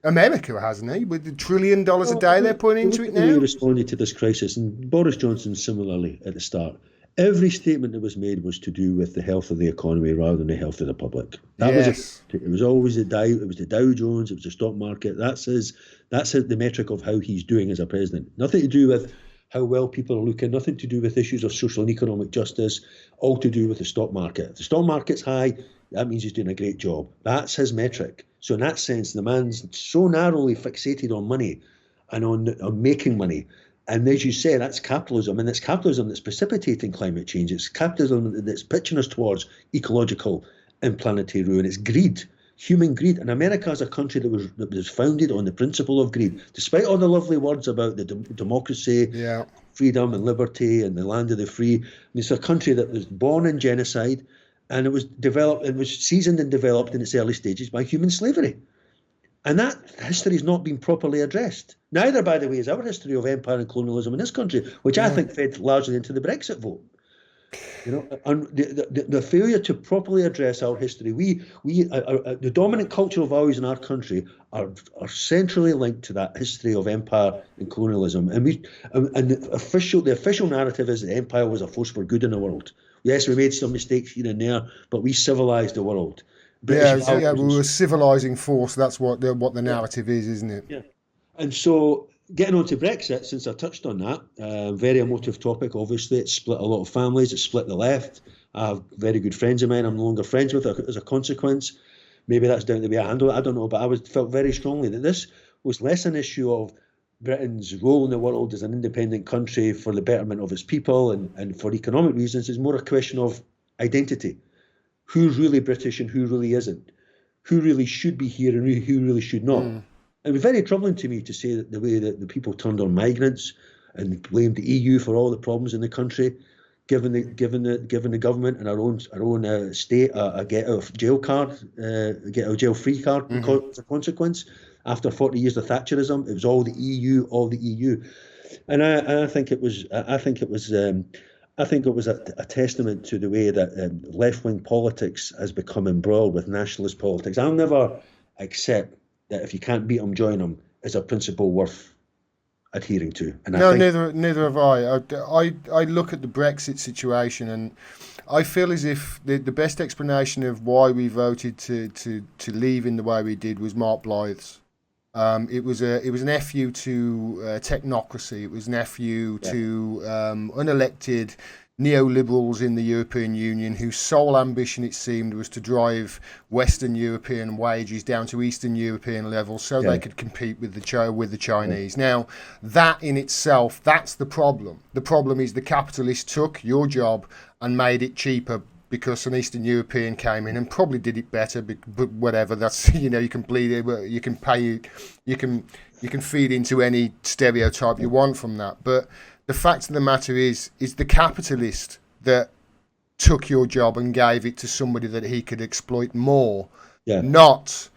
S1: America, hasn't he? With the $1 trillion a day they're putting into it now.
S2: We responded to this crisis, and Boris Johnson similarly at the start. Every statement that was made was to do with the health of the economy rather than the health of the public. That was it. It was always the Dow. It was the Dow Jones. It was the stock market. That's the metric of how he's doing as a president. Nothing to do with how well people are looking. Nothing to do with issues of social and economic justice. All to do with the stock market. If the stock market's high, that means he's doing a great job. That's his metric. So in that sense, the man's so narrowly fixated on money and on making money. And as you say, that's capitalism. And it's capitalism that's precipitating climate change. It's capitalism that's pitching us towards ecological and planetary ruin. It's greed, human greed. And America is a country that was founded on the principle of greed. Despite all the lovely words about the democracy, freedom and liberty and the land of the free, it's a country that was born in genocide. And it was seasoned and developed in its early stages by human slavery. And that history has not been properly addressed. Neither, by the way, is our history of empire and colonialism in this country, which I think fed largely into the Brexit vote. And the failure to properly address our history, the dominant cultural values in our country are centrally linked to that history of empire and colonialism. And the official narrative is that empire was a force for good in the world. Yes, we made some mistakes here and there, but we civilized the world.
S1: We were a civilizing force. That's what the narrative is, isn't it?
S2: Yeah. And so getting on to Brexit, since I touched on that, very emotive topic, obviously. It split a lot of families. It split the left. I have very good friends of mine I'm no longer friends with as a consequence. Maybe that's down to the way I handle it. I don't know. But I felt very strongly that this was less an issue of Britain's role in the world as an independent country for the betterment of its people and for economic reasons. It's more a question of identity. Who's really British and who really isn't? Who really should be here and who really should not? It was very troubling to me to see that the way that the people turned on migrants and blamed the EU for all the problems in the country, given the government and our own state a get out of jail card, get out of jail free card as a consequence. After 40 years of Thatcherism, it was all the EU, and I think it was a testament to the way that left-wing politics has become embroiled with nationalist politics. I'll never accept that if you can't beat them, join them is a principle worth adhering to. And
S1: neither have I. I look at the Brexit situation and I feel as if the best explanation of why we voted to leave in the way we did was Mark Blythe's. It was an FU to technocracy. It was an FU to unelected neoliberals in the European Union whose sole ambition, it seemed, was to drive Western European wages down to Eastern European levels so they could compete with the Chinese. Now, that in itself, that's the problem. The problem is the capitalists took your job and made it cheaper because an Eastern European came in and probably did it better, but whatever. That's you can plead it, you can pay, you can feed into any stereotype you want from that. But the fact of the matter is the capitalist that took your job and gave it to somebody that he could exploit more, not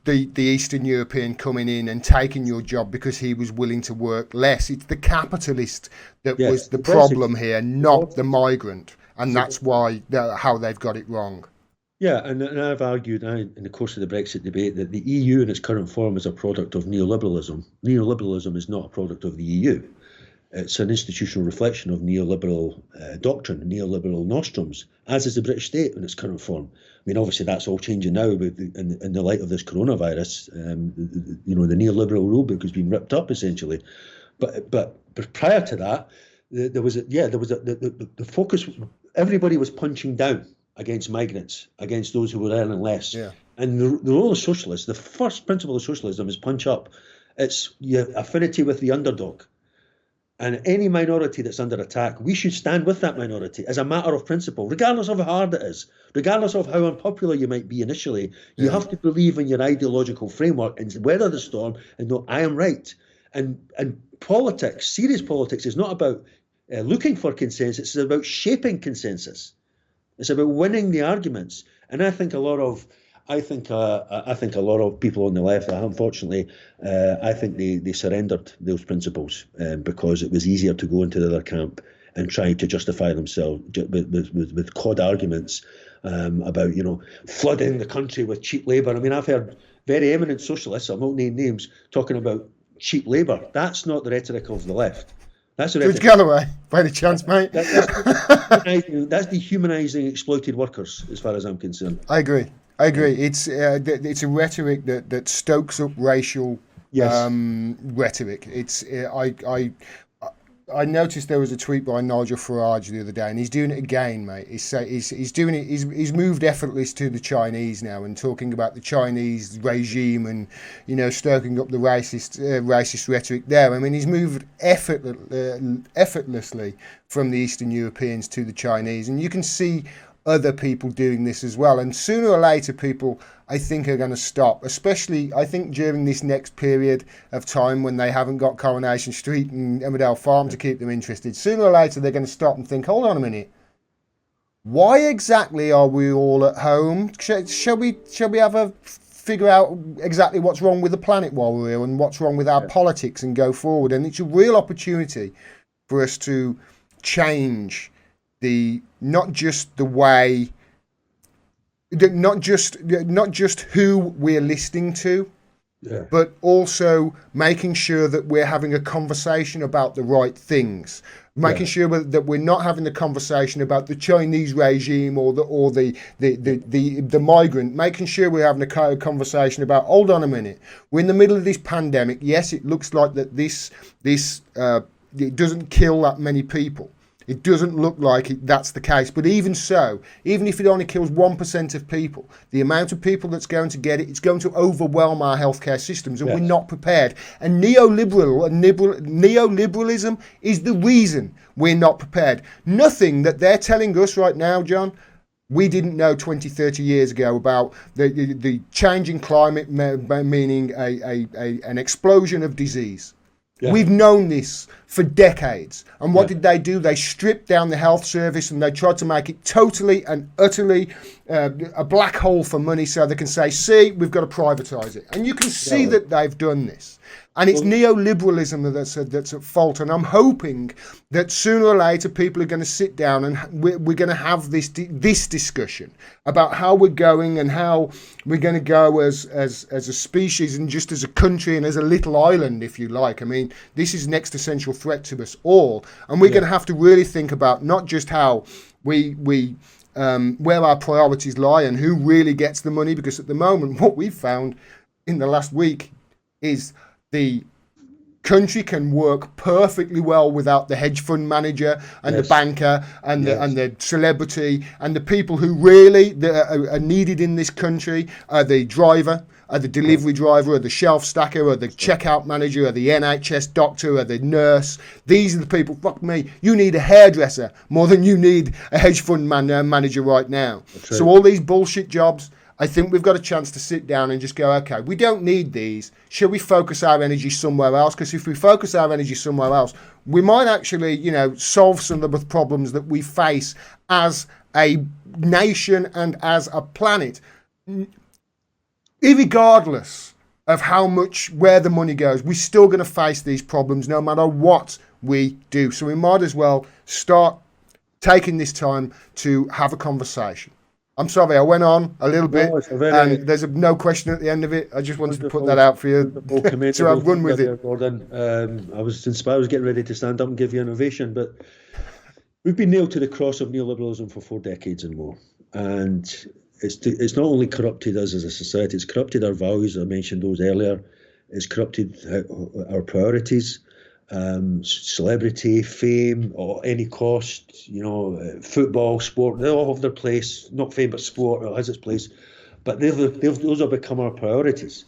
S1: the Eastern European coming in and taking your job because he was willing to work less. It's the capitalist that was the problem here, not the migrant. And that's why how they've got it wrong.
S2: Yeah, and I've argued in the course of the Brexit debate that the EU in its current form is a product of neoliberalism. Neoliberalism is not a product of the EU. It's an institutional reflection of neoliberal doctrine, neoliberal nostrums, as is the British state in its current form. I mean, obviously, that's all changing now in the light of this coronavirus. The neoliberal rulebook has been ripped up, essentially. But prior to that, there was the focus. Everybody was punching down against migrants, against those who were earning less.
S1: Yeah.
S2: And the role of socialists, the first principle of socialism is punch up. It's your affinity with the underdog. And any minority that's under attack, we should stand with that minority as a matter of principle, regardless of how hard it is, regardless of how unpopular you might be initially. You have to believe in your ideological framework and weather the storm and know I am right. And politics, serious politics, is not about looking for consensus. It's about shaping consensus. It's about winning the arguments. And I think a lot of people on the left, unfortunately, I think they surrendered those principles because it was easier to go into the other camp and try to justify themselves with cod arguments about flooding the country with cheap labour. I mean, I've heard very eminent socialists, I won't name names, talking about cheap labour. That's not the rhetoric of the left. That's the rhetoric.
S1: George Galloway, by any chance, mate?
S2: That's dehumanising exploited workers, as far as I'm concerned.
S1: I agree. It's a rhetoric that stokes up racial rhetoric. It's I noticed there was a tweet by Nigel Farage the other day, and he's doing it again, mate. He's doing it. He's moved effortless to the Chinese now, and talking about the Chinese regime, and stoking up the racist rhetoric there. I mean, he's moved effortlessly from the Eastern Europeans to the Chinese, and you can see other people doing this as well. And sooner or later, people, I think, are going to stop, especially, I think, during this next period of time when they haven't got Coronation Street and Emmerdale Farm to keep them interested. Sooner or later, they're going to stop and think, hold on a minute. Why exactly are we all at home? Shall we figure out exactly what's wrong with the planet while we're here and what's wrong with our politics and go forward? And it's a real opportunity for us to change not just who we're listening to, but also making sure that we're having a conversation about the right things, making sure that we're not having the conversation about the Chinese regime or the migrant, making sure we're having a conversation about, hold on a minute, we're in the middle of this pandemic. Yes, it looks like that this it doesn't kill that many people. It doesn't look like that's the case. But even so, even if it only kills 1% of people, the amount of people that's going to get it's going to overwhelm our healthcare systems, and we're not prepared. And neoliberalism is the reason we're not prepared. Nothing that they're telling us right now, John, we didn't know 20, 30 years ago about the changing climate, meaning an explosion of disease. Yeah. We've known this for decades. And what did they do? They stripped down the health service and they tried to make it totally and utterly a black hole for money so they can say, see, we've got to privatise it. And you can see that they've done this. And it's neoliberalism that's at fault. And I'm hoping that sooner or later people are going to sit down and we're going to have this discussion about how we're going and how we're going to go as a species and just as a country and as a little island, if you like. I mean, this is an existential threat to us all. And we're going to have to really think about not just how we where our priorities lie and who really gets the money, because at the moment what we've found in the last week is the country can work perfectly well without the hedge fund manager and the banker and the celebrity, and the people who really are needed in this country are the driver are the delivery driver, or the shelf stacker, or the checkout manager, or the NHS doctor, or the nurse. These are the people. Fuck me, you need a hairdresser more than you need a hedge fund manager right now. So all these bullshit jobs, I think we've got a chance to sit down and just go, okay, we don't need these. Shall we focus our energy somewhere else? Because if we focus our energy somewhere else, we might actually, solve some of the problems that we face as a nation and as a planet, irregardless of where the money goes. We're still going to face these problems no matter what we do. So we might as well start taking this time to have a conversation. I'm sorry, I went on a little bit, and there's no question at the end of it. I just wanted to put that out for you. So I've run with it.
S2: Gordon. I was inspired. I was getting ready to stand up and give you an ovation, but we've been nailed to the cross of neoliberalism for 4 decades and more. And it's not only corrupted us as a society, it's corrupted our values. I mentioned those earlier. It's corrupted our priorities. Celebrity, fame, or any cost, football, sport, they all have their place. Not fame, but sport has its place. But those have become our priorities.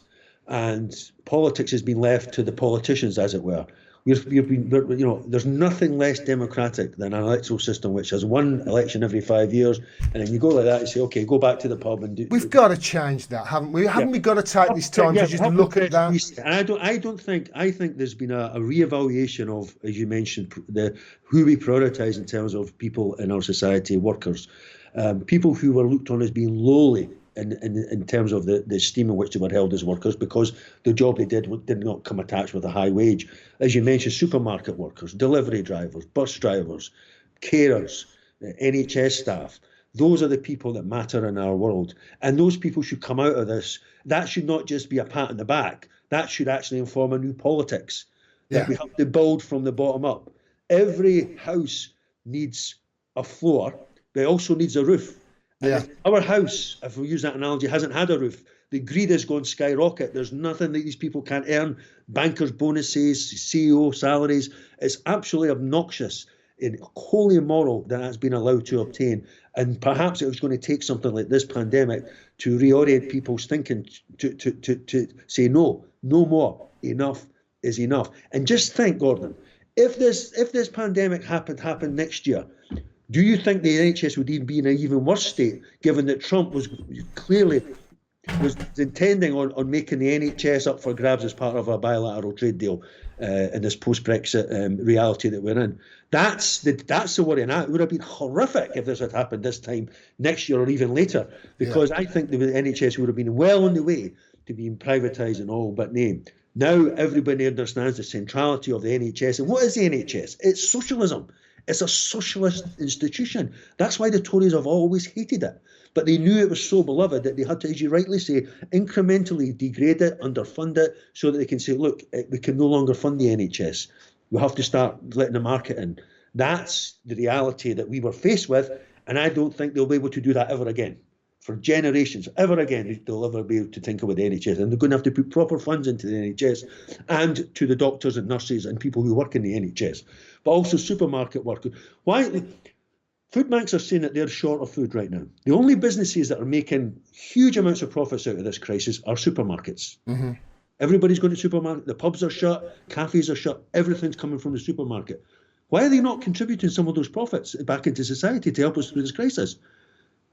S2: And politics has been left to the politicians, as it were. There's nothing less democratic than an electoral system which has one election every 5 years, and then you go like that and say, okay, go back to the pub and do.
S1: We've got to change that, haven't we? Haven't we got to take this time to just look at that?
S2: And I think there's been a reevaluation of, as you mentioned, who we prioritise in terms of people in our society, workers, people who were looked on as being lowly in terms of the esteem in which they were held as workers, because the job they did not come attached with a high wage. As you mentioned, supermarket workers, delivery drivers, bus drivers, carers, NHS staff. Those are the people that matter in our world. And those people should come out of this. That should not just be a pat on the back. That should actually inform a new politics that we have to build from the bottom up. Every house needs a floor, but it also needs a roof. Our house, if we use that analogy, hasn't had a roof. The greed has gone skyrocket. There's nothing that these people can't earn. Bankers' bonuses, CEO salaries. It's absolutely obnoxious and wholly immoral that that's been allowed to obtain. And perhaps it was going to take something like this pandemic to reorient people's thinking to say no more. Enough is enough. And just think, Gordon, if this pandemic happened next year, do you think the NHS would even be in an even worse state, given that Trump was clearly intending on making the NHS up for grabs as part of a bilateral trade deal in this post-Brexit reality that we're in? That's the worry, and it would have been horrific if this had happened this time next year or even later, because I think the NHS would have been well on the way to being privatised in all but name. Now everybody understands the centrality of the NHS. And what is the NHS? It's socialism. It's a socialist institution. That's why the Tories have always hated it. But they knew it was so beloved that they had to, as you rightly say, incrementally degrade it, underfund it, so that they can say, look, we can no longer fund the NHS. We have to start letting the market in. That's the reality that we were faced with, and I don't think they'll be able to do that ever again. For generations, ever again, they'll ever be able to tinker with the NHS. And they're going to have to put proper funds into the NHS and to the doctors and nurses and people who work in the NHS, but also supermarket workers. Why? Food banks are saying that they're short of food right now. The only businesses that are making huge amounts of profits out of this crisis are supermarkets. Mm-hmm. Everybody's going to supermarket. The pubs are shut, cafes are shut. Everything's coming from the supermarket. Why are they not contributing some of those profits back into society to help us through this crisis?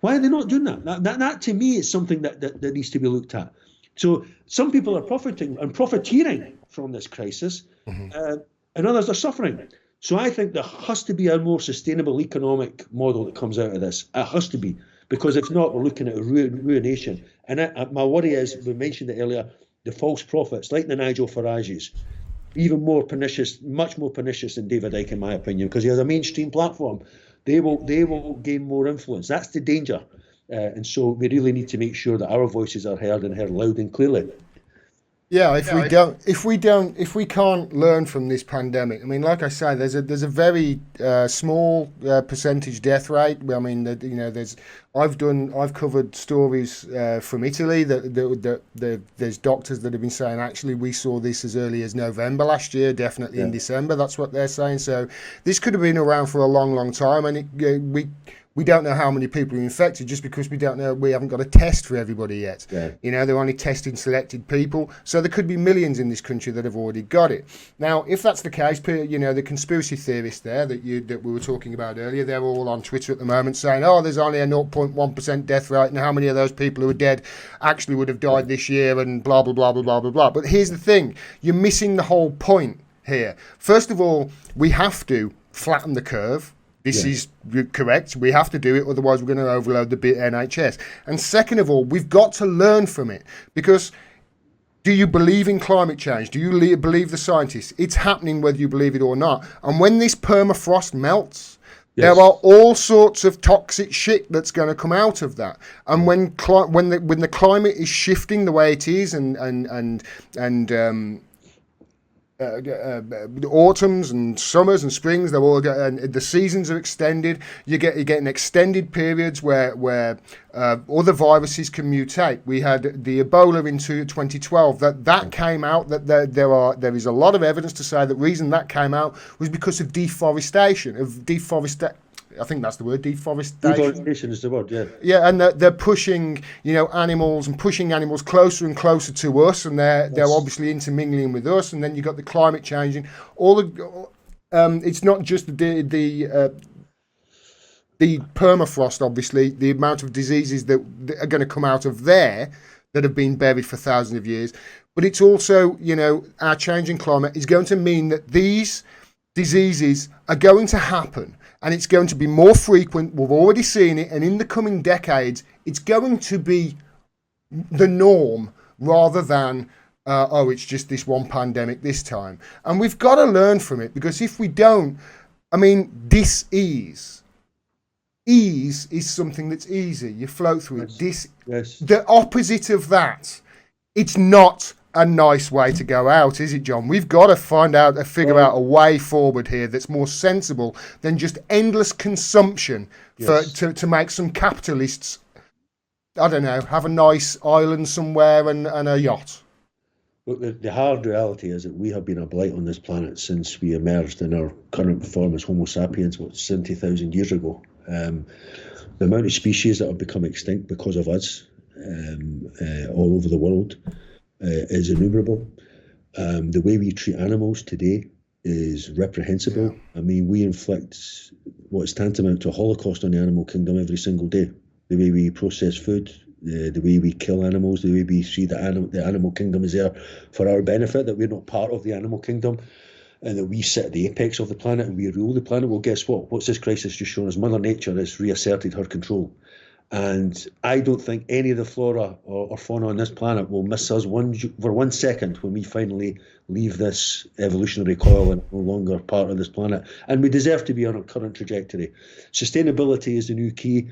S2: Why are they not doing that? That to me is something that needs to be looked at. So some people are profiting and profiteering from this crisis, and others are suffering. So I think there has to be a more sustainable economic model that comes out of this. It has to be, because if not, we're looking at a ruination. And my worry is, we mentioned it earlier, the false prophets, like the Nigel Farages, even more pernicious, much more pernicious than David Icke, in my opinion, because he has a mainstream platform. They will gain more influence. That's the danger. And so we really need to make sure that our voices are heard and heard loud and clearly.
S1: Yeah, if we can't learn from this pandemic, I mean, like I say, there's a very small percentage death rate. I mean, I've covered stories from Italy that there's doctors that have been saying, actually, we saw this as early as November last year, definitely in December. That's what they're saying. So this could have been around for a long, long time, and we don't know how many people are infected just because we haven't got a test for everybody yet.
S2: Yeah.
S1: They're only testing selected people. So there could be millions in this country that have already got it. Now, if that's the case, the conspiracy theorists there that we were talking about earlier, they're all on Twitter at the moment saying, oh, there's only a 0.1% death rate, and how many of those people who are dead actually would have died this year, and blah, blah, blah, blah, blah, blah, blah. But here's the thing. You're missing the whole point here. First of all, we have to flatten the curve. This is correct. We have to do it, otherwise we're going to overload the NHS. And second of all, we've got to learn from it, because do you believe in climate change? Do you believe the scientists? It's happening whether you believe it or not. And when this permafrost melts, there are all sorts of toxic shit that's going to come out of that. And when the climate is shifting the way it is, the autumns and summers and springs, they're all and the seasons are extended. You're getting extended periods where other viruses can mutate. We had the Ebola in 2012 that came out. That there is a lot of evidence to say that reason that came out was because of deforestation. I think that's the word, deforestation.
S2: Deforestation is the word, yeah.
S1: Yeah, and they're pushing, animals closer and closer to us, and they're obviously intermingling with us, and then you've got the climate changing. It's not just the permafrost, obviously, the amount of diseases that are going to come out of there that have been buried for thousands of years, but it's also, our changing climate is going to mean that these diseases are going to happen. And it's going to be more frequent. We've already seen it. And in the coming decades, it's going to be the norm rather than, it's just this one pandemic this time. And we've got to learn from it, because if we don't, dis-ease. Ease is something that's easy. You float through it. The opposite of that. It's not a nice way to go out, is it, John? We've got to figure out a way forward here that's more sensible than just endless consumption to make some capitalists, I don't know, have a nice island somewhere and a yacht.
S2: Look, the hard reality is that we have been a blight on this planet since we emerged in our current form as Homo sapiens, 70,000 years ago. The amount of species that have become extinct because of us all over the world is innumerable. The way we treat animals today is reprehensible. Yeah. We inflict what's tantamount to a holocaust on the animal kingdom every single day. The way we process food, the way we kill animals, the way we see the animal kingdom is there for our benefit, that we're not part of the animal kingdom, and that we sit at the apex of the planet and we rule the planet. Well, guess what? What's this crisis just shown us? Mother Nature has reasserted her control. And I don't think any of the flora or fauna on this planet will miss us for 1 second when we finally leave this evolutionary coil and no longer part of this planet. And we deserve to be on our current trajectory. Sustainability is the new key.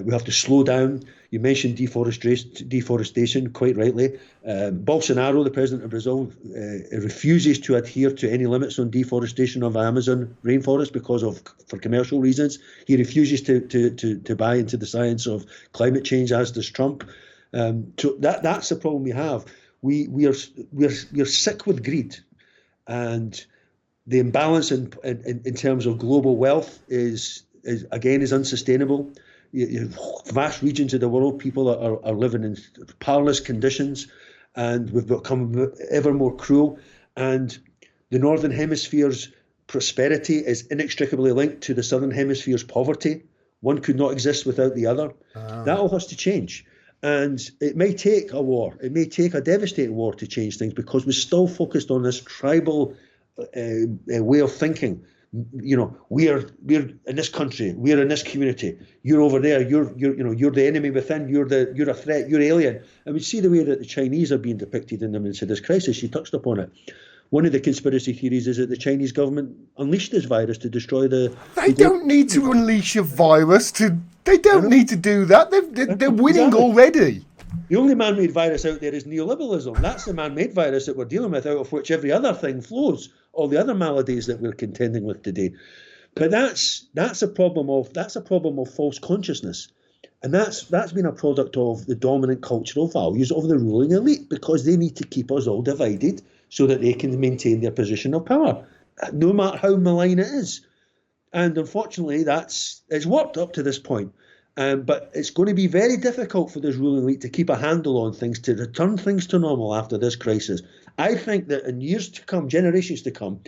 S2: We have to slow down. You mentioned deforestation, quite rightly. Bolsonaro, the president of Brazil, refuses to adhere to any limits on deforestation of the Amazon rainforest for commercial reasons. He refuses to buy into the science of climate change, as does Trump. So that's the problem we have. We are sick with greed, and the imbalance in terms of global wealth is unsustainable. Vast regions of the world, people are living in parlous conditions, and we've become ever more cruel. And the Northern Hemisphere's prosperity is inextricably linked to the Southern Hemisphere's poverty. One could not exist without the other. That all has to change. And it may take a war. It may take a devastating war to change things, because we're still focused on this tribal way of thinking. We're in this country, we're in this community, you're over there, you're the enemy within, you're a threat, you're alien. And we see the way that the Chinese are being depicted in the midst of this crisis. You touched upon it. One of the conspiracy theories is that the Chinese government unleashed this virus to destroy They
S1: don't need to unleash a virus They don't need to do that. They're winning already.
S2: The only man-made virus out there is neoliberalism. That's the man-made virus that we're dealing with, out of which every other thing flows. All the other maladies that we're contending with today. But that's a problem of false consciousness, and that's been a product of the dominant cultural values of the ruling elite, because they need to keep us all divided so that they can maintain their position of power, no matter how malign it is. And unfortunately, it's worked up to this point. But it's going to be very difficult for this ruling elite to keep a handle on things, to return things to normal after this crisis. I think that in years to come, generations to come,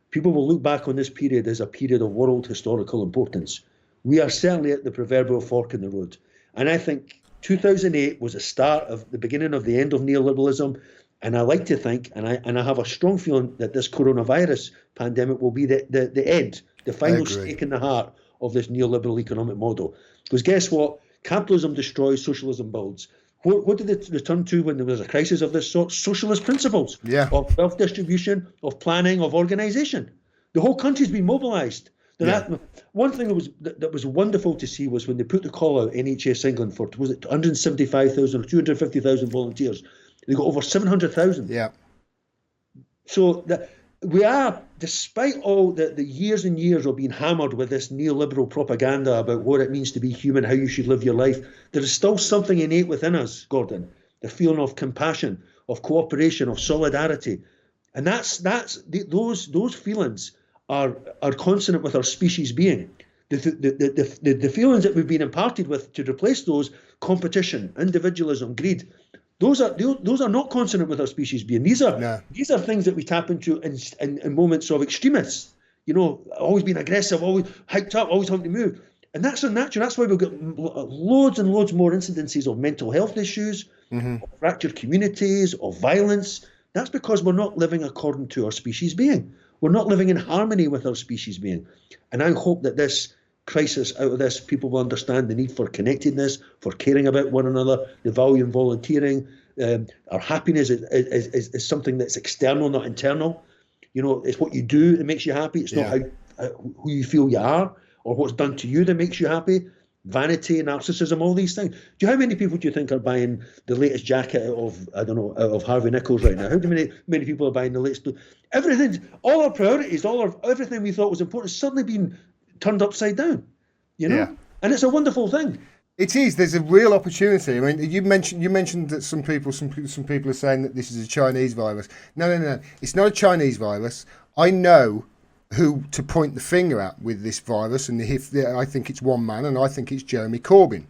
S2: people will look back on this period as a period of world historical importance. We are certainly at the proverbial fork in the road. And I think 2008 was a start of the beginning of the end of neoliberalism. And I like to think, and I have a strong feeling that this coronavirus pandemic will be the end, the final stake in the heart of this neoliberal economic model. Because guess what? Capitalism destroys, socialism builds. What did it return to when there was a crisis of this sort? Socialist principles of wealth distribution, of planning, of organisation. The whole country's been mobilised. One thing that was wonderful to see was when they put the call out, NHS England, for, was it 175,000 or 250,000 volunteers? They got over 700,000.
S1: Yeah.
S2: So we are, despite all the years and years of being hammered with this neoliberal propaganda about what it means to be human, how you should live your life, there is still something innate within us, Gordon, the feeling of compassion, of cooperation, of solidarity. And those feelings are consonant with our species being. The feelings that we've been imparted with to replace those, competition, individualism, greed, those are not consonant with our species being. These are things that we tap into in moments of extremists. Always being aggressive, always hyped up, always having to move. And that's unnatural. That's why we've got loads and loads more incidences of mental health issues, of fractured communities, of violence. That's because we're not living according to our species being. We're not living in harmony with our species being. And I hope that this crisis, out of this, people will understand the need for connectedness, for caring about one another, the value in volunteering. Our happiness is something that's external, not internal. It's what you do that makes you happy. It's not who you feel you are or what's done to you that makes you happy. Vanity, narcissism, all these things. How many people do you think are buying the latest jacket out of Harvey Nichols right now? How many people are buying the latest? Everything, all our priorities, everything we thought was important has suddenly been turned upside down. And it's a wonderful thing.
S1: It is. There's a real opportunity. I mean, you mentioned that some people are saying that this is a Chinese virus. No. It's not a Chinese virus. I know who to point the finger at with this virus, and I think it's one man, and I think it's Jeremy Corbyn.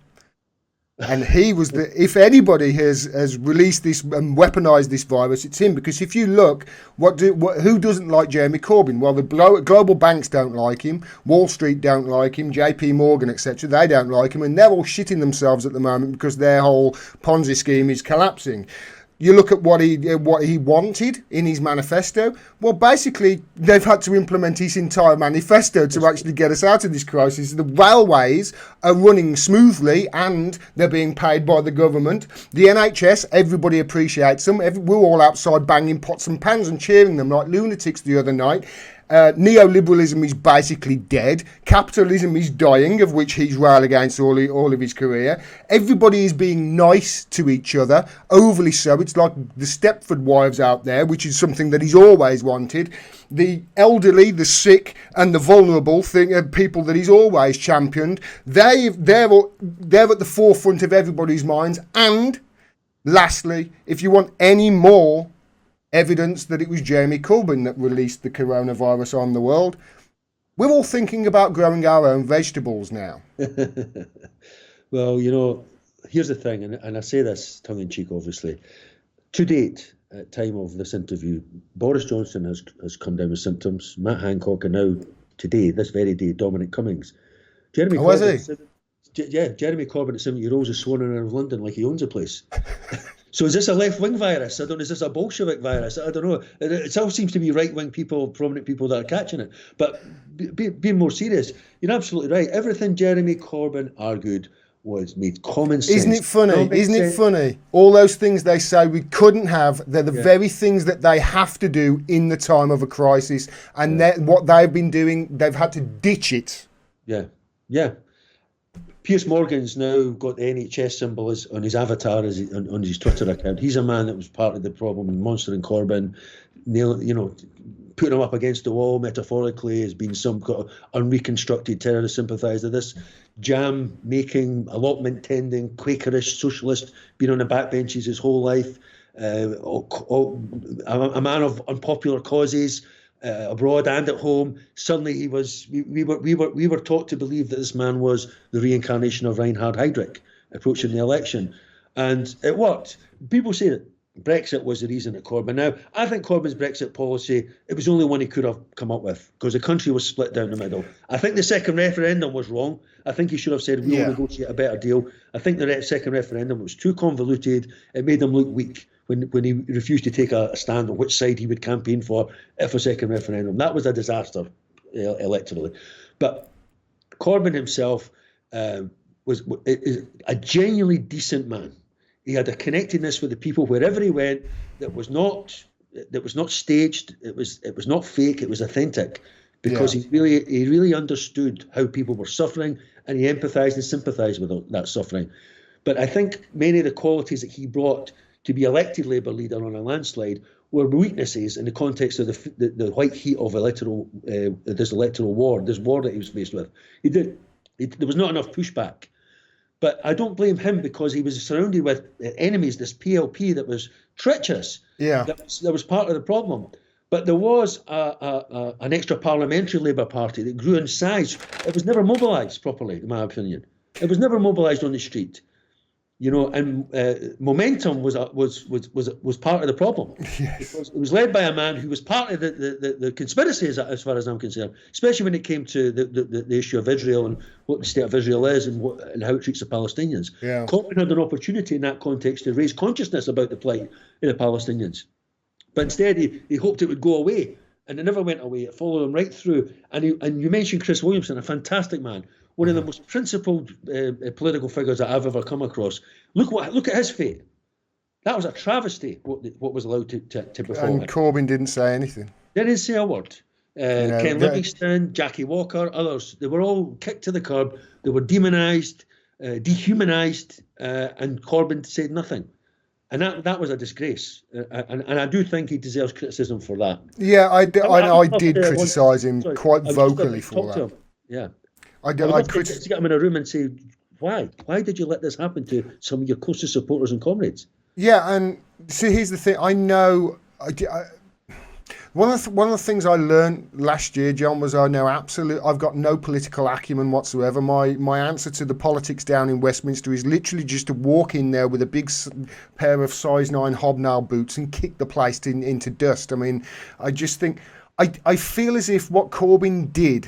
S1: And he was if anybody has released this and weaponized this virus, it's him. Because if you look, who doesn't like Jeremy Corbyn? Well, the global banks don't like him, Wall Street don't like him, JP Morgan, etc. They don't like him, and they're all shitting themselves at the moment because their whole Ponzi scheme is collapsing. You look at what he wanted in his manifesto. Well, basically, they've had to implement his entire manifesto to actually get us out of this crisis. The railways are running smoothly and they're being paid by the government. The NHS, everybody appreciates them. We're all outside banging pots and pans and cheering them like lunatics the other night. Neoliberalism is basically dead. Capitalism is dying, of which he's railed against all of his career. Everybody is being nice to each other, overly so. It's like the Stepford wives out there, which is something that he's always wanted. The elderly, the sick, and the vulnerable people that he's always championed. They're at the forefront of everybody's minds. And lastly, if you want any more evidence that it was Jeremy Corbyn that released the coronavirus on the world, we're all thinking about growing our own vegetables now.
S2: Well, here's the thing, and I say this tongue-in-cheek, obviously. To date, at time of this interview, Boris Johnson has come down with symptoms. Matt Hancock, and now today, this very day, Dominic Cummings. Jeremy Corbyn, Jeremy Corbyn at 70 years old is swanning around London like he owns a place. So is this a left-wing virus? I don't know. Is this a Bolshevik virus? I don't know. It all seems to be right-wing people, prominent people that are catching it. But being more serious, you're absolutely right. Everything Jeremy Corbyn argued was made common sense.
S1: Isn't it funny? All those things they say we couldn't have, they're the very things that they have to do in the time of a crisis. And what they've been doing, they've had to ditch it.
S2: Yeah. Piers Morgan's now got the NHS symbol on his avatar on his Twitter account. He's a man that was part of the problem in Monster and Corbyn, putting him up against the wall metaphorically as being some kind of unreconstructed terrorist sympathiser. This jam-making, allotment-tending, Quakerish socialist, been on the backbenches his whole life, a man of unpopular causes, abroad and at home. Suddenly he was. We were taught to believe that this man was the reincarnation of Reinhard Heydrich approaching the election, and it worked. People say that Brexit was the reason that Corbyn. Now, I think Corbyn's Brexit policy, it was the only one he could have come up with because the country was split down the middle. I think the second referendum was wrong. I think he should have said, we'll negotiate a better deal. I think the second referendum was too convoluted. It made him look weak when he refused to take a stand on which side he would campaign for if a second referendum. That was a disaster electorally. But Corbyn himself was a genuinely decent man. He had a connectedness with the people wherever he went that was not staged. It was not fake. It was authentic, because he really understood how people were suffering, and he empathised and sympathised with that suffering. But I think many of the qualities that he brought to be elected Labour leader on a landslide were weaknesses in the context of the white heat of this electoral war, this war that he was faced with. There was not enough pushback. But I don't blame him, because he was surrounded with enemies, this PLP that was treacherous.
S1: Yeah.
S2: That was part of the problem. But there was an extra parliamentary Labour Party that grew in size. It was never mobilised properly, in my opinion. It was never mobilised on the street. And momentum was part of the problem.
S1: Yes.
S2: It was led by a man who was part of the conspiracy, as far as I'm concerned, especially when it came to the issue of Israel and what the state of Israel is and how it treats the Palestinians.
S1: Yeah.
S2: Corbyn had an opportunity in that context to raise consciousness about the plight of the Palestinians. But instead, he hoped it would go away, and it never went away. It followed him right through. And you mentioned Chris Williamson, a fantastic man. One of the most principled political figures that I've ever come across. Look at his fate. That was a travesty, what was allowed to befall him.
S1: And Corbyn didn't say anything.
S2: They didn't say a word. Ken Livingstone, Jackie Walker, others, they were all kicked to the curb. They were demonised, dehumanised, and Corbyn said nothing. And that was a disgrace. And I do think he deserves criticism for that.
S1: Yeah, I did criticise him quite vocally for that.
S2: Yeah.
S1: I
S2: would love to get him in a room and say, why? Why did you let this happen to some of your closest supporters and comrades?
S1: Yeah, and see, here's the thing. I know. One of the things I learned last year, John, was I've got no political acumen whatsoever. My answer to the politics down in Westminster is literally just to walk in there with a big pair of size 9 hobnail boots and kick the place into dust. I mean, I just think I feel as if what Corbyn did,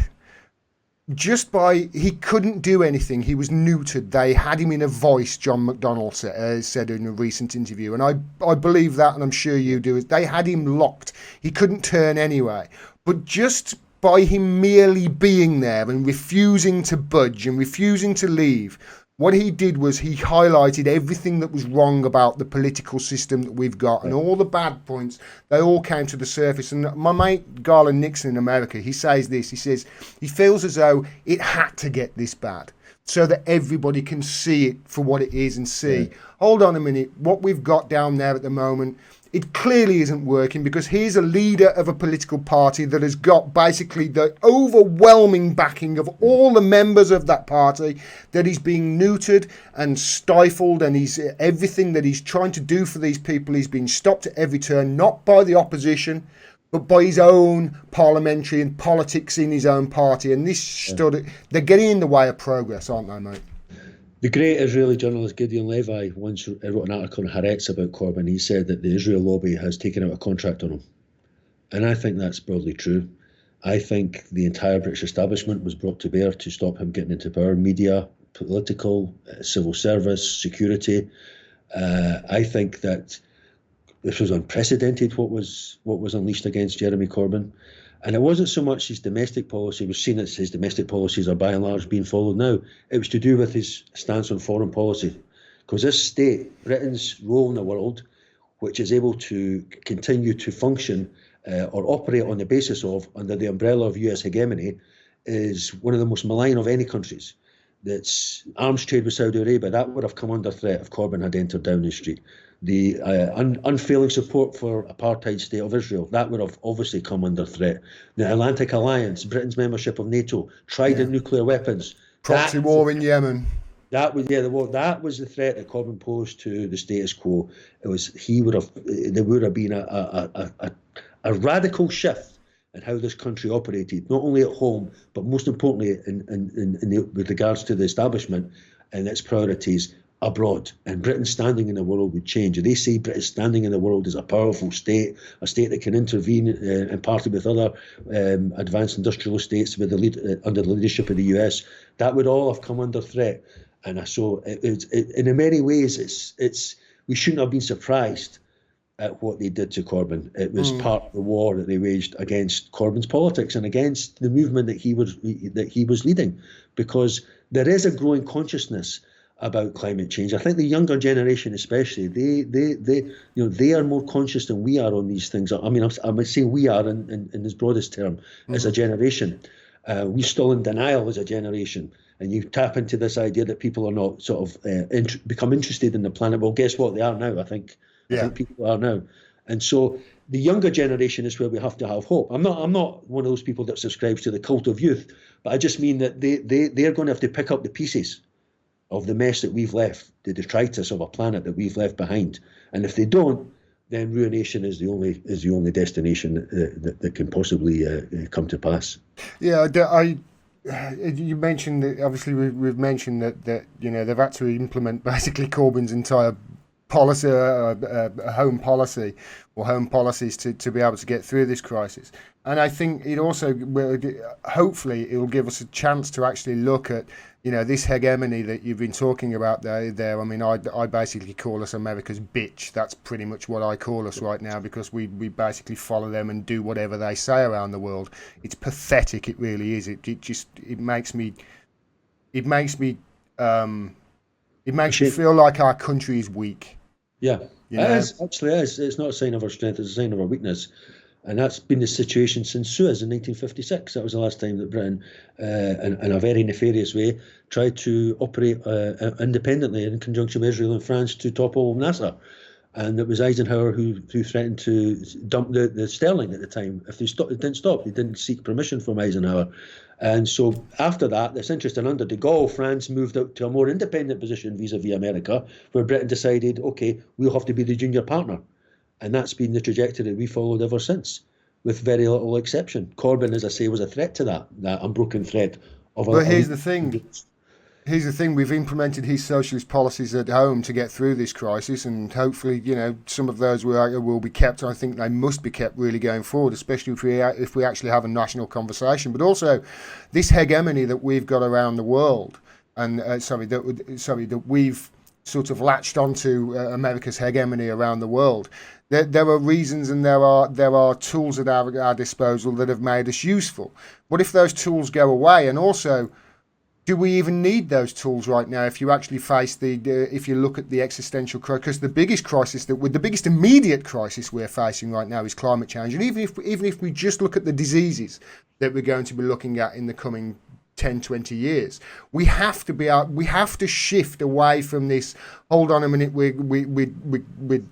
S1: he couldn't do anything. He was neutered. They had him in a voice, John McDonnell said in a recent interview. And I believe that, and I'm sure you do. They had him locked. He couldn't turn anyway. But just by him merely being there and refusing to budge and refusing to leave, what he did was he highlighted everything that was wrong about the political system that we've got, and all the bad points, they all came to the surface. And my mate Garland Nixon in America, he says this, he says he feels as though it had to get this bad so that everybody can see it for what it is and see, hold on a minute, what we've got down there at the moment, it clearly isn't working, because he's a leader of a political party that has got basically the overwhelming backing of all the members of that party, that he's being neutered and stifled, and everything that he's trying to do for these people, he's being stopped at every turn, not by the opposition, but by his own parliamentary and politics in his own party. And they're getting in the way of progress, aren't they, mate?
S2: The great Israeli journalist Gideon Levi once wrote an article in Haaretz about Corbyn. He said that the Israel lobby has taken out a contract on him. And I think that's broadly true. I think the entire British establishment was brought to bear to stop him getting into power. Media, political, civil service, security. I think that this was unprecedented, what was unleashed against Jeremy Corbyn. And it wasn't so much his domestic policy. We've seen that his domestic policies are by and large being followed now. It was to do with his stance on foreign policy. Because this state, Britain's role in the world, which is able to continue to function or operate on the basis of, under the umbrella of US hegemony, is one of the most malign of any countries. That's arms trade with Saudi Arabia, that would have come under threat if Corbyn had entered Downing Street. The unfailing support for apartheid state of Israel, that would have obviously come under threat. The Atlantic Alliance, Britain's membership of NATO, trident nuclear weapons.
S1: Proxy war in Yemen.
S2: That was that was the threat that Corbyn posed to the status quo. There would have been a radical shift and how this country operated, not only at home, but most importantly with regards to the establishment and its priorities abroad. And Britain's standing in the world would change. They say Britain's standing in the world as a powerful state, a state that can intervene and partner with other advanced industrial states with under the leadership of the US. That would all have come under threat. And so, in many ways, we shouldn't have been surprised at what they did to Corbyn. It was part of the war that they waged against Corbyn's politics and against the movement that he was leading, because there is a growing consciousness about climate change. I think the younger generation, especially, they are more conscious than we are on these things. I mean, I would say we are in this broadest term as a generation. We're still in denial as a generation. And you tap into this idea that people are not sort of become interested in the planet. Well, guess what? They are now, I think. I think people are now. And so the younger generation is where we have to have hope. I'm not one of those people that subscribes to the cult of youth, but I just mean that they're going to have to pick up the pieces of the mess that we've left, the detritus of a planet that we've left behind. And if they don't, then ruination is the only destination that can possibly come to pass.
S1: Yeah, you mentioned that. Obviously, we've mentioned that they've had to implement basically Corbyn's entire policy, home policy, or home policies to be able to get through this crisis. And I think it also hopefully it will give us a chance to actually look at this hegemony that you've been talking about there. I mean, I basically call us America's bitch. That's pretty much what I call us right now, because we basically follow them and do whatever they say around the world. It's pathetic. It really is. It makes me feel like our country is weak.
S2: Yeah, it is. Actually, it is. It's not a sign of our strength. It's a sign of our weakness. And that's been the situation since Suez in 1956. That was the last time that Britain, in a very nefarious way, tried to operate independently in conjunction with Israel and France to topple Nasser. And it was Eisenhower who threatened to dump the sterling at the time. If they didn't stop. They didn't seek permission from Eisenhower. And so after that, it's interesting, under de Gaulle, France moved out to a more independent position vis-a-vis America, where Britain decided, okay, we'll have to be the junior partner. And that's been the trajectory we followed ever since, with very little exception. Corbyn, as I say, was a threat to that unbroken thread of.
S1: But here's the thing. We've implemented his socialist policies at home to get through this crisis, and hopefully, some of those will be kept. I think they must be kept really going forward, especially if we actually have a national conversation. But also, this hegemony that we've got around the world, and that we've sort of latched onto America's hegemony around the world. There are reasons and there are tools at our disposal that have made us useful. What if those tools go away? And also, do we even need those tools right now? If you actually face if you look at the existential crisis, because the biggest immediate crisis we're facing right now is climate change. And even if we just look at the diseases that we're going to be looking at in the coming 10, 20 years, we have to shift away from this. Hold on a minute, we're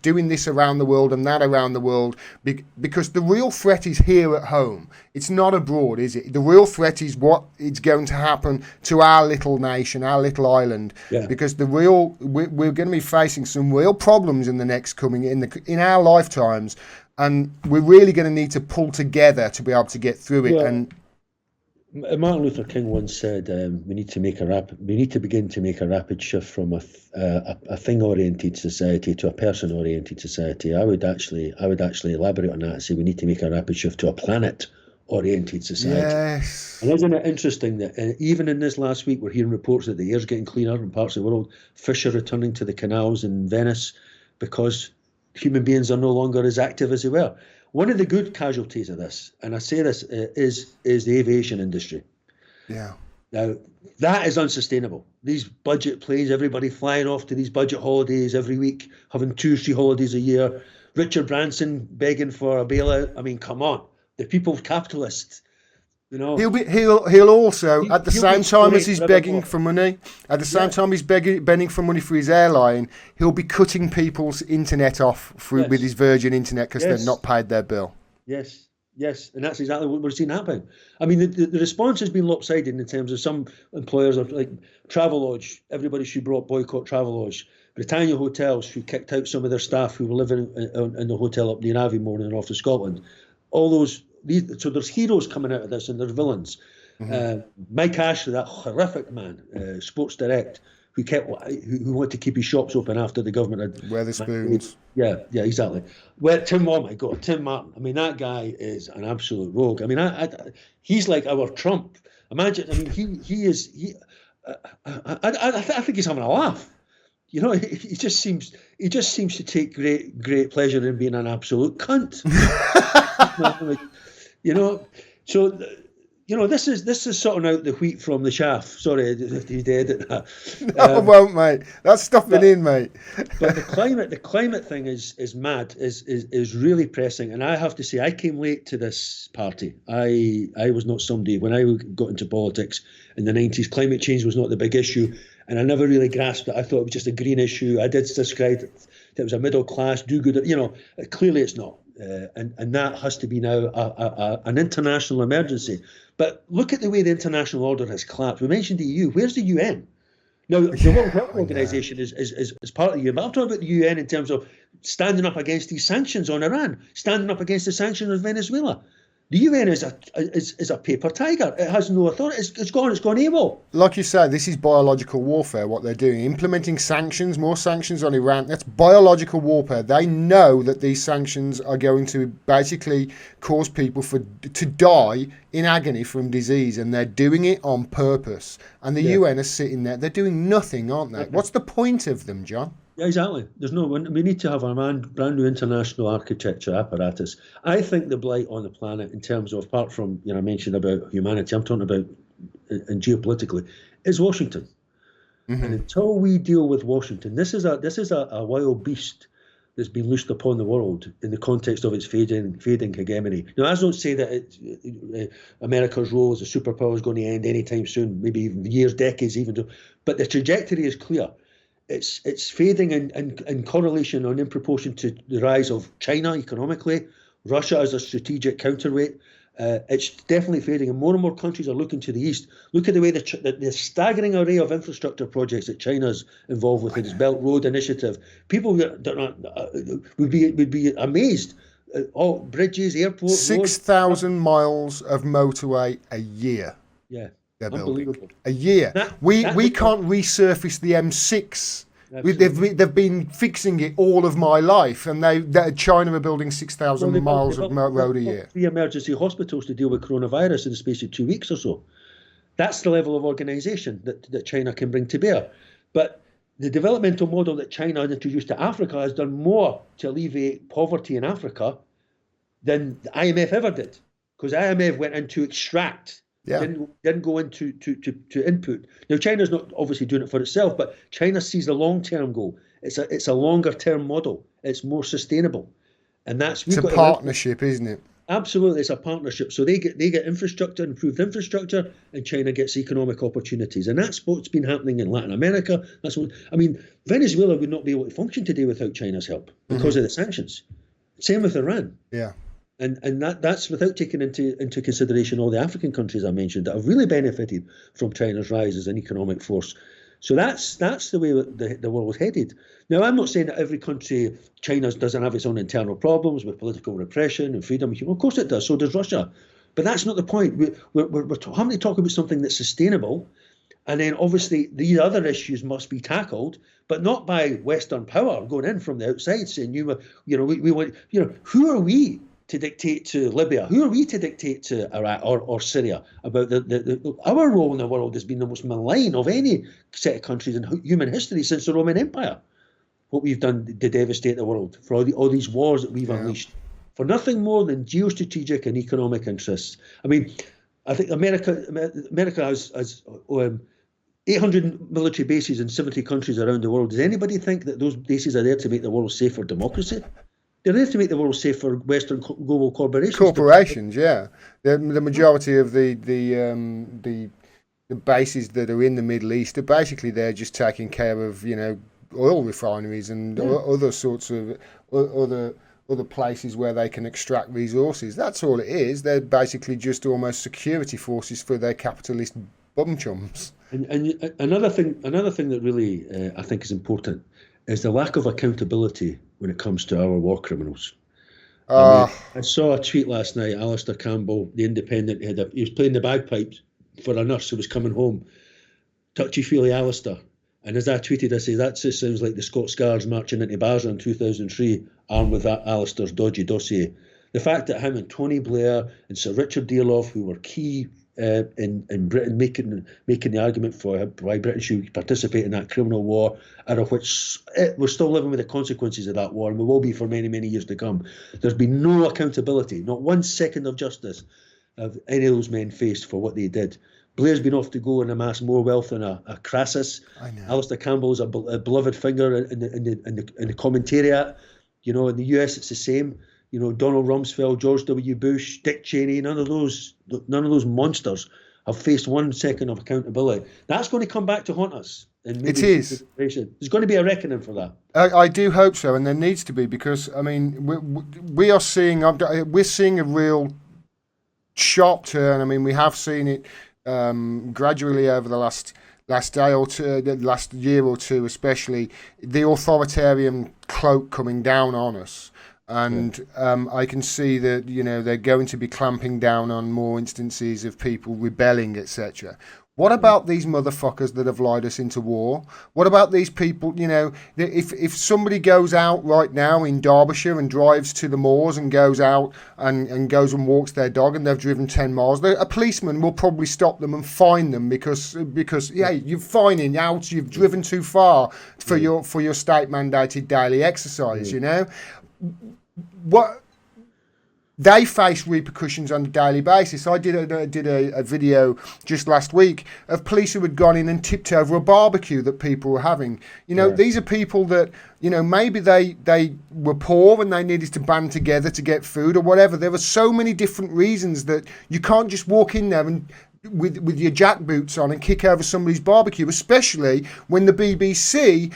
S1: doing this around the world and that around the world, because the real threat is here at home. It's not abroad, is it? The real threat is what is going to happen to our little nation, our little island. Yeah. Because we're going to be facing some real problems in the next in our lifetimes, and we're really going to need to pull together to be able to get through it. Yeah. And
S2: Martin Luther King once said, "We need to begin to make a rapid shift from a thing-oriented society to a person-oriented society." I would actually elaborate on that and say we need to make a rapid shift to a planet-oriented society.
S1: Yes.
S2: And isn't it interesting that even in this last week, we're hearing reports that the air's getting cleaner in parts of the world. Fish are returning to the canals in Venice because human beings are no longer as active as they were. One of the good casualties of this, and I say this, is the aviation industry.
S1: Yeah.
S2: Now, that is unsustainable. These budget planes, everybody flying off to these budget holidays every week, having 2 or 3 holidays a year. Richard Branson begging for a bailout. I mean, come on. The people's capitalists.
S1: He'll also, at the same time as he's begging for money, at the same time he's begging for money for his airline, he'll be cutting people's internet off with his Virgin internet because they've not paid their bill.
S2: Yes, and that's exactly what we're seeing happen. I mean, the response has been lopsided in terms of some employers are like Travelodge. Everybody should boycott Travelodge. Britannia Hotels, who kicked out some of their staff who were living in the hotel up near Aviemore and north of Scotland. All those So there's heroes coming out of this, and there's villains. Mike Ashley, that horrific man, Sports Direct, who wanted to keep his shops open after the government had
S1: Weatherspoons.
S2: Yeah, exactly. Well, oh my God, Tim Martin. I mean, that guy is an absolute rogue. I mean, he's like our Trump. Imagine. I mean, I think he's having a laugh. You know, he just seems to take great pleasure in being an absolute cunt. You know, so. You know, this is sorting out the wheat from the chaff. Sorry if you did it.
S1: No, I won't, mate. That's stuffing in, mate.
S2: But the climate thing is mad, is really pressing. And I have to say, I came late to this party. I was not somebody, when I got into politics in the 90s, climate change was not the big issue. And I never really grasped it. I thought it was just a green issue. I did describe it. It was a middle class, do good. You know, clearly it's not. And that has to be now an international emergency. But look at the way the international order has collapsed. We mentioned the EU. Where's the UN? Now, the World Health Organization is part of the UN, but I'm talking about the UN in terms of standing up against these sanctions on Iran, standing up against the sanctions on Venezuela. The UN is a paper tiger. It has no authority. It's gone AWOL.
S1: Like you say, this is biological warfare, what they're doing. Implementing sanctions, more sanctions on Iran, that's biological warfare. They know that these sanctions are going to basically cause people to die in agony from disease, and they're doing it on purpose. And the UN are sitting there. They're doing nothing, aren't they? What's the point of them, John?
S2: Yeah, exactly. We need to have a brand new international architecture apparatus. I think the blight on the planet, in terms of, apart from, I mentioned about humanity, I'm talking about and geopolitically, is Washington. And until we deal with Washington, this is a wild beast that's been loosed upon the world in the context of its fading hegemony. Now, I don't say that America's role as a superpower is going to end anytime soon, maybe even years, decades even, but the trajectory is clear. It's fading in correlation or in proportion to the rise of China economically, Russia as a strategic counterweight. It's definitely fading, and more countries are looking to the east. Look at the way the staggering array of infrastructure projects that China's involved with in its Belt Road Initiative. People would be amazed. All bridges, airports,
S1: 6,000 miles of motorway a year.
S2: Yeah.
S1: Unbelievable. A year. We can't resurface the M6. They've been fixing it all of my life, and China are building 6,000 miles of road a year.
S2: 3 emergency hospitals to deal with coronavirus in the space of 2 weeks or so. That's the level of organisation that China can bring to bear. But the developmental model that China introduced to Africa has done more to alleviate poverty in Africa than the IMF ever did, because IMF went in to extract.
S1: Yeah.
S2: Didn't go into to input. Now, China's not obviously doing it for itself, but China sees the long-term goal. It's a longer-term model. It's more sustainable, and it's a
S1: partnership, isn't it?
S2: Absolutely, it's a partnership. So they get infrastructure, improved infrastructure, and China gets economic opportunities, and that's what's been happening in Latin America. Venezuela would not be able to function today without China's help because of the sanctions. Same with Iran.
S1: Yeah.
S2: And that's without taking into consideration all the African countries I mentioned that have really benefited from China's rise as an economic force. So that's the way the world was headed. Now, I'm not saying that every country, China doesn't have its own internal problems with political repression and freedom. Of course it does. So does Russia. But that's not the point. We're having to talk about something that's sustainable. And then obviously these other issues must be tackled, but not by Western power going in from the outside saying, we want, who are we to dictate to Libya? Who are we to dictate to Iraq or Syria about our role in the world has been the most malign of any set of countries in human history since the Roman Empire. What we've done to devastate the world for all these wars that we've unleashed for nothing more than geostrategic and economic interests. I mean, I think America has 800 military bases in 70 countries around the world. Does anybody think that those bases are there to make the world safe for democracy? They're there to make the world safe for Western global corporations.
S1: Corporations, yeah. The majority of the bases that are in the Middle East are basically there just taking care of oil refineries and other sorts of other places where they can extract resources. That's all it is. They're basically just almost security forces for their capitalist bum chums.
S2: And another thing that really I think is important is the lack of accountability when it comes to our war criminals. I mean,
S1: Uh,
S2: I saw a tweet last night. Alistair Campbell, the Independent, he was playing the bagpipes for a nurse who was coming home. Touchy feely Alistair. And as I tweeted, I say that just sounds like the Scots Guards marching into Basra in 2003, armed with that Alistair's dodgy dossier. The fact that him and Tony Blair and Sir Richard Dearlove, who were key in Britain making the argument for why Britain should participate in that criminal war, out of which we're still living with the consequences of that war, and we will be for many, many years to come. There's been no accountability, not 1 second of justice of any of those men faced for what they did. Blair's been off to go and amass more wealth than a Crassus.
S1: I know.
S2: Alistair Campbell's a beloved figure in the commentariat. You know, in the US it's the same. You know, Donald Rumsfeld, George W. Bush, Dick Cheney, none of those monsters have faced 1 second of accountability. That's going to come back to haunt us.
S1: It is.
S2: There's going to be a reckoning for that.
S1: I do hope so, and there needs to be, because I mean we're seeing a real sharp turn. I mean, we have seen it gradually over the last day or two, the last year or two, especially the authoritarian cloak coming down on us. And I can see that, you know, they're going to be clamping down on more instances of people rebelling, etc. What about these motherfuckers that have lied us into war? What about these people, you know, if somebody goes out right now in Derbyshire and drives to the moors and goes out and goes and walks their dog and they've driven 10 miles, a policeman will probably stop them and fine them because yeah, you're fining out, you've driven too far for your state mandated daily exercise, you know? What they face repercussions on a daily basis. I did a video just last week of police who had gone in and tipped over a barbecue that people were having. You know, these are people that, you know, maybe they were poor and they needed to band together to get food or whatever. There were so many different reasons that you can't just walk in there and with your jack boots on and kick over somebody's barbecue, especially when the BBC,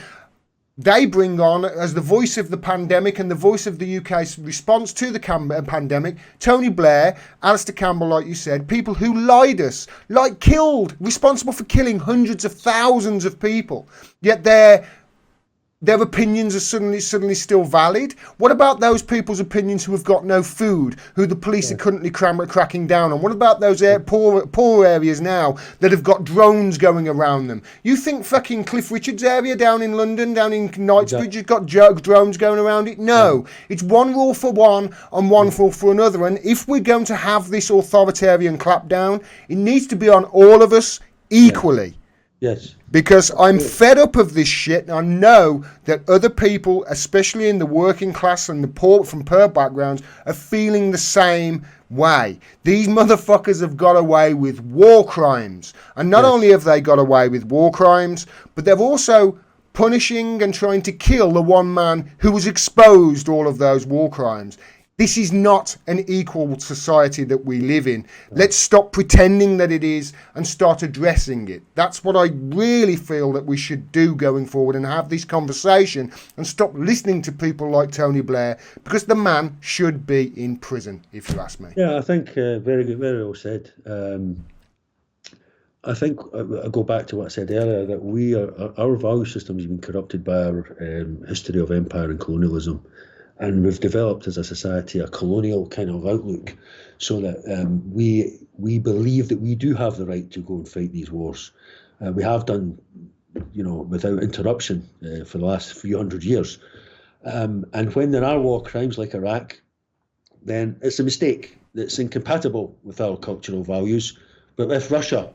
S1: they bring on, as the voice of the pandemic and the voice of the UK's response to the pandemic, Tony Blair, Alistair Campbell, like you said, people who lied us, responsible for killing hundreds of thousands of people, yet their opinions are suddenly still valid. What about those people's opinions who have got no food, who the police are currently cracking down on? What about those poor areas now that have got drones going around them? You think fucking Cliff Richard's area down in London, down in Knightsbridge, has got drones going around it? No. It's one rule for one and one rule for another. And if we're going to have this authoritarian clapdown, it needs to be on all of us equally.
S2: Yes.
S1: Because I'm fed up of this shit, and I know that other people, especially in the working class and the poor from poor backgrounds, are feeling the same way. These motherfuckers have got away with war crimes. And not only have they got away with war crimes, but they're also punishing and trying to kill the one man who has exposed all of those war crimes. This is not an equal society that we live in. Let's stop pretending that it is and start addressing it. That's what I really feel that we should do going forward, and have this conversation and stop listening to people like Tony Blair, because the man should be in prison, if you ask me.
S2: Yeah, I think very good, very well said. I think I go back to what I said earlier, that our value system has been corrupted by our history of empire and colonialism. And we've developed as a society a colonial kind of outlook, so that we believe that we do have the right to go and fight these wars. We have done, you know, without interruption for the last few hundred years. And when there are war crimes like Iraq, then it's a mistake. It's incompatible with our cultural values. But if Russia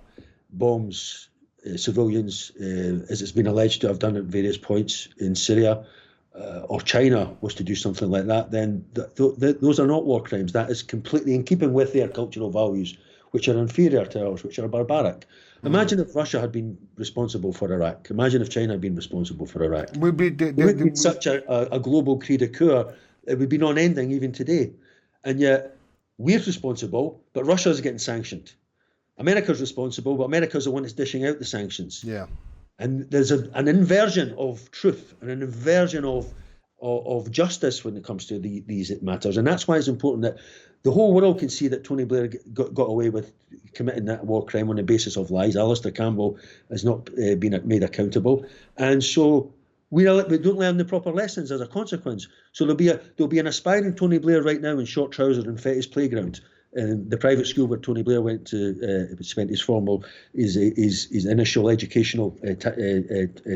S2: bombs civilians, as it's been alleged to have done at various points in Syria, or China was to do something like that, then those are not war crimes. That is completely in keeping with their cultural values, which are inferior to ours, which are barbaric. Imagine if Russia had been responsible for Iraq. Imagine if China had been responsible for Iraq. It would be such a global cri de coeur. It would be non-ending even today. And yet we're responsible, but Russia's getting sanctioned. America's responsible, but America's the one that's dishing out the sanctions.
S1: Yeah.
S2: And there's an inversion of truth and an inversion of justice when it comes to these matters. And that's why it's important that the whole world can see that Tony Blair got away with committing that war crime on the basis of lies. Alistair Campbell has not been made accountable. And so We don't learn the proper lessons as a consequence. So there'll be an aspiring Tony Blair right now in short trousers and Fetty's playground, in the private school where Tony Blair went to spent his initial educational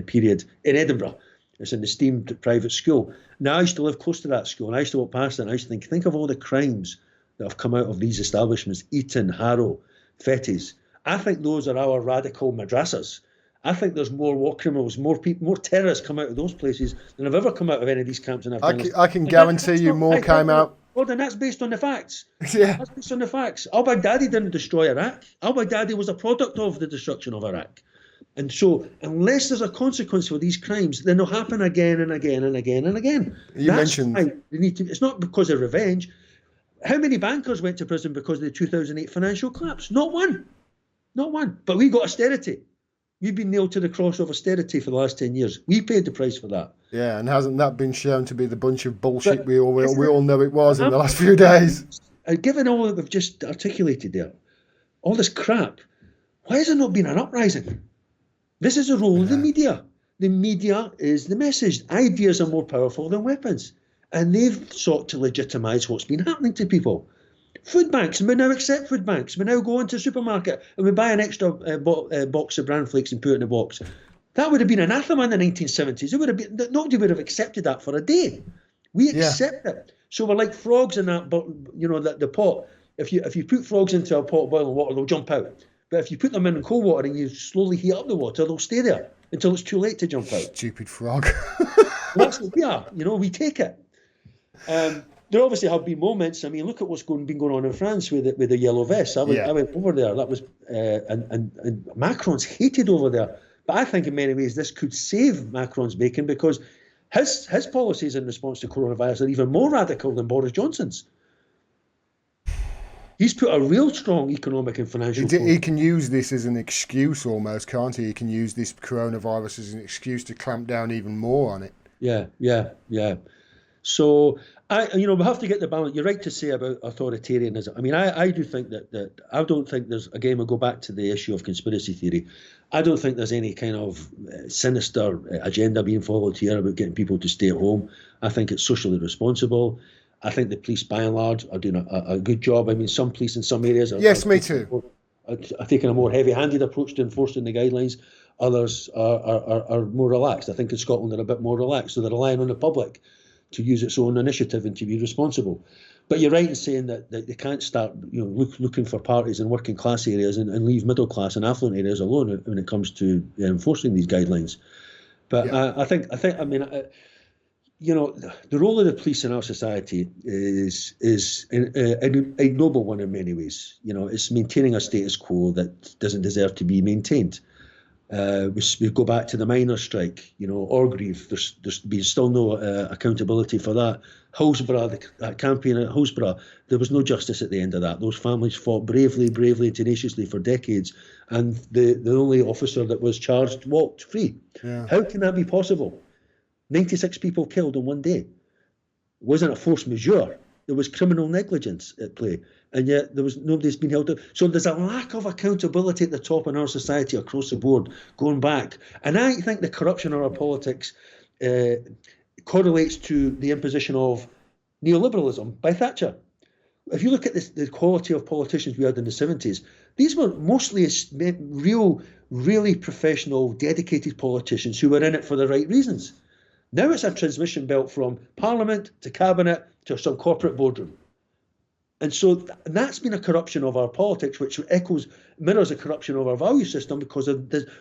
S2: period in Edinburgh. It's an esteemed private school. Now I used to live close to that school, and I used to walk past it, and I used to think of all the crimes that have come out of these establishments: Eton, Harrow, Fetty's. I think those are our radical madrasas. I think there's more war criminals, more people, more terrorists come out of those places than have ever come out of any of these camps in Afghanistan.
S1: I can guarantee you more came out.
S2: Well, then that's based on the facts.
S1: Yeah.
S2: That's based on the facts. Al-Baghdadi didn't destroy Iraq. Al-Baghdadi was a product of the destruction of Iraq. And so, unless there's a consequence for these crimes, then they'll happen again and again and again and again. That's why they need to. It's not because of revenge. How many bankers went to prison because of the 2008 financial collapse? Not one. Not one. But we got austerity. We've been nailed to the cross of austerity for the last 10 years. We paid the price for that.
S1: Yeah, and hasn't that been shown to be the bunch of bullshit we all know it was in the last few days?
S2: Given all that we've just articulated there, all this crap, why has there not been an uprising? This is the role of the media. The media is the message. Ideas are more powerful than weapons. And they've sought to legitimise what's been happening to people. Food banks, and we now accept food banks. We now go into a supermarket and we buy an extra box of bran flakes and put it in a box. That would have been anathema in the 1970s. It would have been, nobody would have accepted that for a day. We accept it. So we're like frogs in that, the pot. If you put frogs into a pot of boiling water, they'll jump out. But if you put them in cold water and you slowly heat up the water, they'll stay there until it's too late to jump out.
S1: Stupid frog.
S2: That's what we are. We take it. There obviously have been moments. I mean, look at what's been going on in France with the yellow vests. I went over there. That was and Macron's hated over there. But I think in many ways this could save Macron's bacon, because his policies in response to coronavirus are even more radical than Boris Johnson's. He's put a real strong economic and financial.
S1: He can use this as an excuse, almost, can't he? He can use this coronavirus as an excuse to clamp down even more on it. Yeah.
S2: So we have to get the balance. You're right to say about authoritarianism. I mean, I do think that I don't think there's, again, we'll go back to the issue of conspiracy theory. I don't think there's any kind of sinister agenda being followed here about getting people to stay at home. I think it's socially responsible. I think the police, by and large, are doing a good job. I mean, some police in some areas
S1: me too.
S2: Are taking a more heavy-handed approach to enforcing the guidelines. Others are more relaxed. I think in Scotland they're a bit more relaxed, so they're relying on the public to use its own initiative and to be responsible. But you're right in saying that they can't start looking for parties in working class areas and leave middle class and affluent areas alone when it comes to enforcing these guidelines. But I think the role of the police in our society is a noble one in many ways. It's maintaining a status quo that doesn't deserve to be maintained. We go back to the miners' strike, Orgreave. There's been still no accountability for that. Hillsborough, that campaign at Hillsborough, there was no justice at the end of that. Those families fought bravely and tenaciously for decades, and the only officer that was charged walked free. Yeah. How can that be possible? 96 people killed in one day. It wasn't a force majeure. There was criminal negligence at play, and yet nobody's been held up. So there's a lack of accountability at the top in our society across the board, going back. And I think the corruption of our politics correlates to the imposition of neoliberalism by Thatcher. If you look at the quality of politicians we had in the 70s, these were mostly really professional, dedicated politicians who were in it for the right reasons. Now it's a transmission belt from Parliament to Cabinet to some corporate boardroom. And so that's been a corruption of our politics, which mirrors a corruption of our value system, because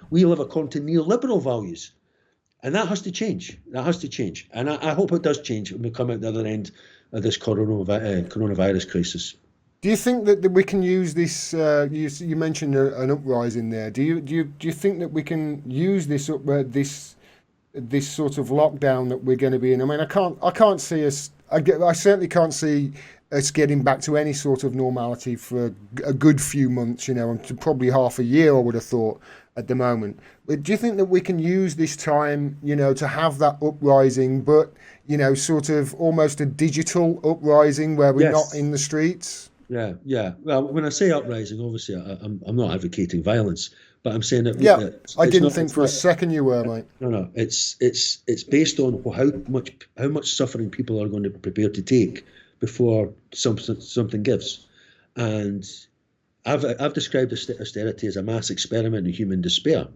S2: we live according to neoliberal values. And that has to change. And I hope it does change when we come out the other end of this coronavirus crisis.
S1: Do you think that we can use this? You mentioned an uprising there. Do you think that we can use this this sort of lockdown that we're going to be in? I mean, I can't see us. I certainly can't see us getting back to any sort of normality for a good few months. And probably half a year, I would have thought at the moment. But do you think that we can use this time, to have that uprising, but sort of almost a digital uprising where we're not in the streets?
S2: Yeah. Well, when I say uprising, obviously I'm not advocating violence, But I'm saying that
S1: Yeah, I
S2: it's
S1: didn't
S2: not.
S1: think
S2: It's
S1: for a
S2: not.
S1: second you were, mate.
S2: No. It's based on how much suffering people are going to be prepared to take before something gives, and I've described austerity as a mass experiment in human despair.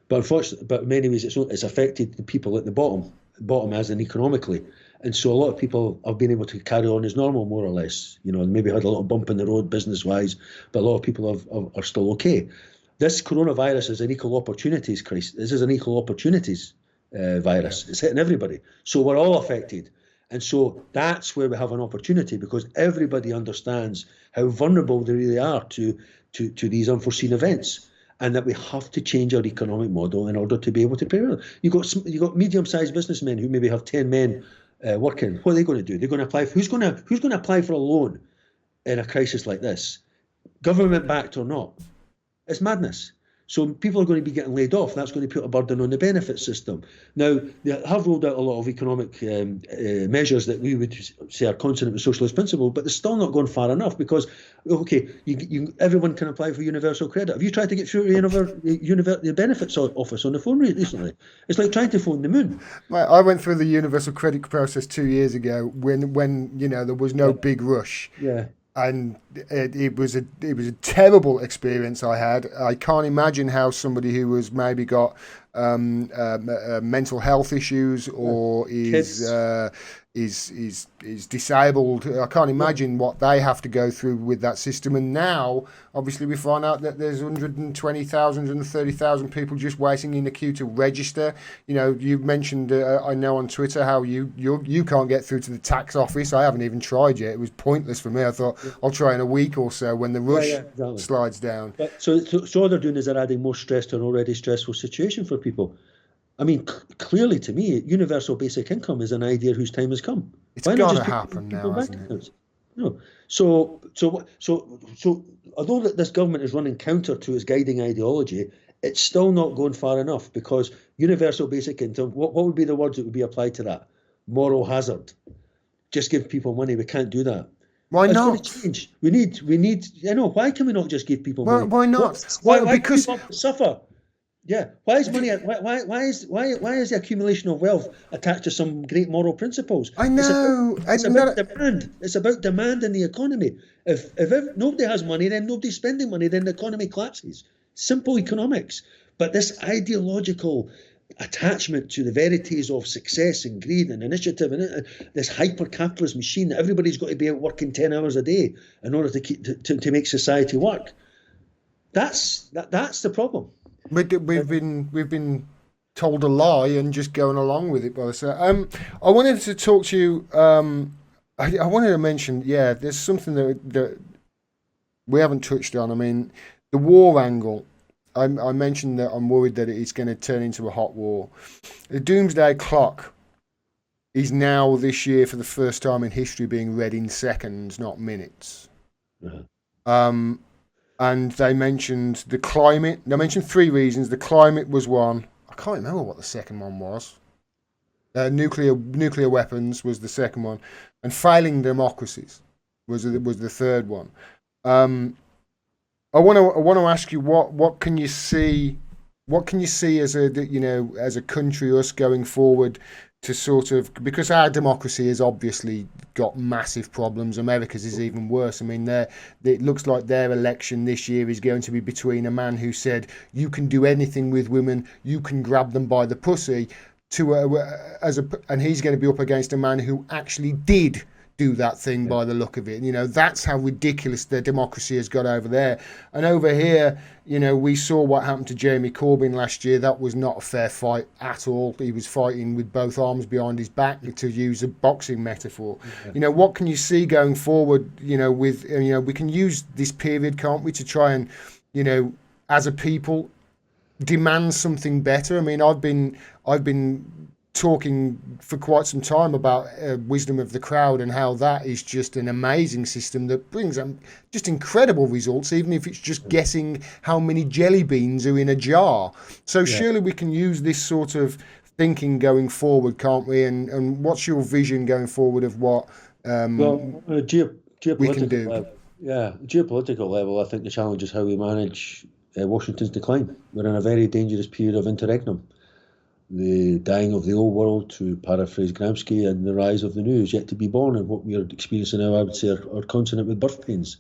S2: But unfortunately, but in many ways, it's affected the people at the bottom as in economically. And so a lot of people have been able to carry on as normal, more or less. Maybe had a little bump in the road business wise, but a lot of people are still okay. This coronavirus is an equal opportunities crisis. This is an equal opportunities virus. It's hitting everybody. So we're all affected. And so that's where we have an opportunity, because everybody understands how vulnerable they really are to these unforeseen events, and that we have to change our economic model in order to be able to pay. You got medium-sized businessmen who maybe have 10 men working. What are they going to do? They're going to apply. Who's going to apply for a loan in a crisis like this, government backed or not? It's madness. So people are going to be getting laid off. That's going to put a burden on the benefit system. Now, they have rolled out a lot of economic measures that we would say are consonant with socialist principle, but they're still not going far enough, because, okay, everyone can apply for universal credit. Have you tried to get through the benefits office on the phone recently? It's like trying to phone the moon.
S1: I went through the universal credit process 2 years ago when there was no big rush.
S2: Yeah.
S1: And it was a terrible experience I had. I can't imagine how somebody who was maybe got mental health issues or is disabled. I can't imagine what they have to go through with that system. And now, obviously, we find out that there's 120,000, 130,000 people just waiting in the queue to register. You've mentioned, I know on Twitter, how you can't get through to the tax office. I haven't even tried yet. It was pointless for me. I thought I'll try in a week or so when the rush slides down.
S2: But so all they're doing is they're adding more stress to an already stressful situation for people. I mean, clearly to me, universal basic income is an idea whose time has come.
S1: It's got to happen now, hasn't it?
S2: No. So although this government is running counter to its guiding ideology, it's still not going far enough, because universal basic income, what would be the words that would be applied to that? Moral hazard. Just give people money. We can't do that.
S1: Why not?
S2: It's going to change. We need. Why can we not just give people money?
S1: Why not?
S2: Why because do people suffer? Yeah. Why is money? Why is the accumulation of wealth attached to some great moral principles?
S1: I know.
S2: It's about demand. It's about demand in the economy. If nobody has money, then nobody's spending money, then the economy collapses. Simple economics. But this ideological attachment to the verities of success and greed and initiative and this hyper-capitalist machine that everybody's got to be out working 10 hours a day in order to make society work. That's the problem.
S1: We've been told a lie and just going along with it. I wanted to talk to you. I wanted to mention, there's something that we haven't touched on. I mean, the war angle. I mentioned that I'm worried that it's going to turn into a hot war. The doomsday clock is now this year, for the first time in history, being read in seconds, not minutes. Uh-huh. And they mentioned the climate. They mentioned 3 reasons. The climate was one. I can't remember what the second one was. Nuclear weapons was the second one, and failing democracies was the third one. I want to ask you what can you see as a country, us going forward, to sort of, because our democracy has obviously got massive problems. America's is even worse. I mean, it looks like their election this year is going to be between a man who said you can do anything with women, you can grab them by the pussy, and he's going to be up against a man who actually did do that thing by the look of it. That's how ridiculous their democracy has got over there. And over here, we saw what happened to Jeremy Corbyn last year. That was not a fair fight at all. He was fighting with both arms behind his back, to use a boxing metaphor. What can you see going forward, we can use this period, can't we, to try and, as a people, demand something better. I mean, I've been talking for quite some time about wisdom of the crowd, and how that is just an amazing system that brings just incredible results, even if it's just guessing how many jelly beans are in a jar. So surely we can use this sort of thinking going forward, can't we? And what's your vision going forward of what
S2: geopolitical
S1: we can do?
S2: Geopolitical level, I think the challenge is how we manage Washington's decline. We're in a very dangerous period of interregnum. The dying of the old world, to paraphrase Gramsci, and the rise of the new is yet to be born. And what we are experiencing now, I would say, are consonant with birth pains.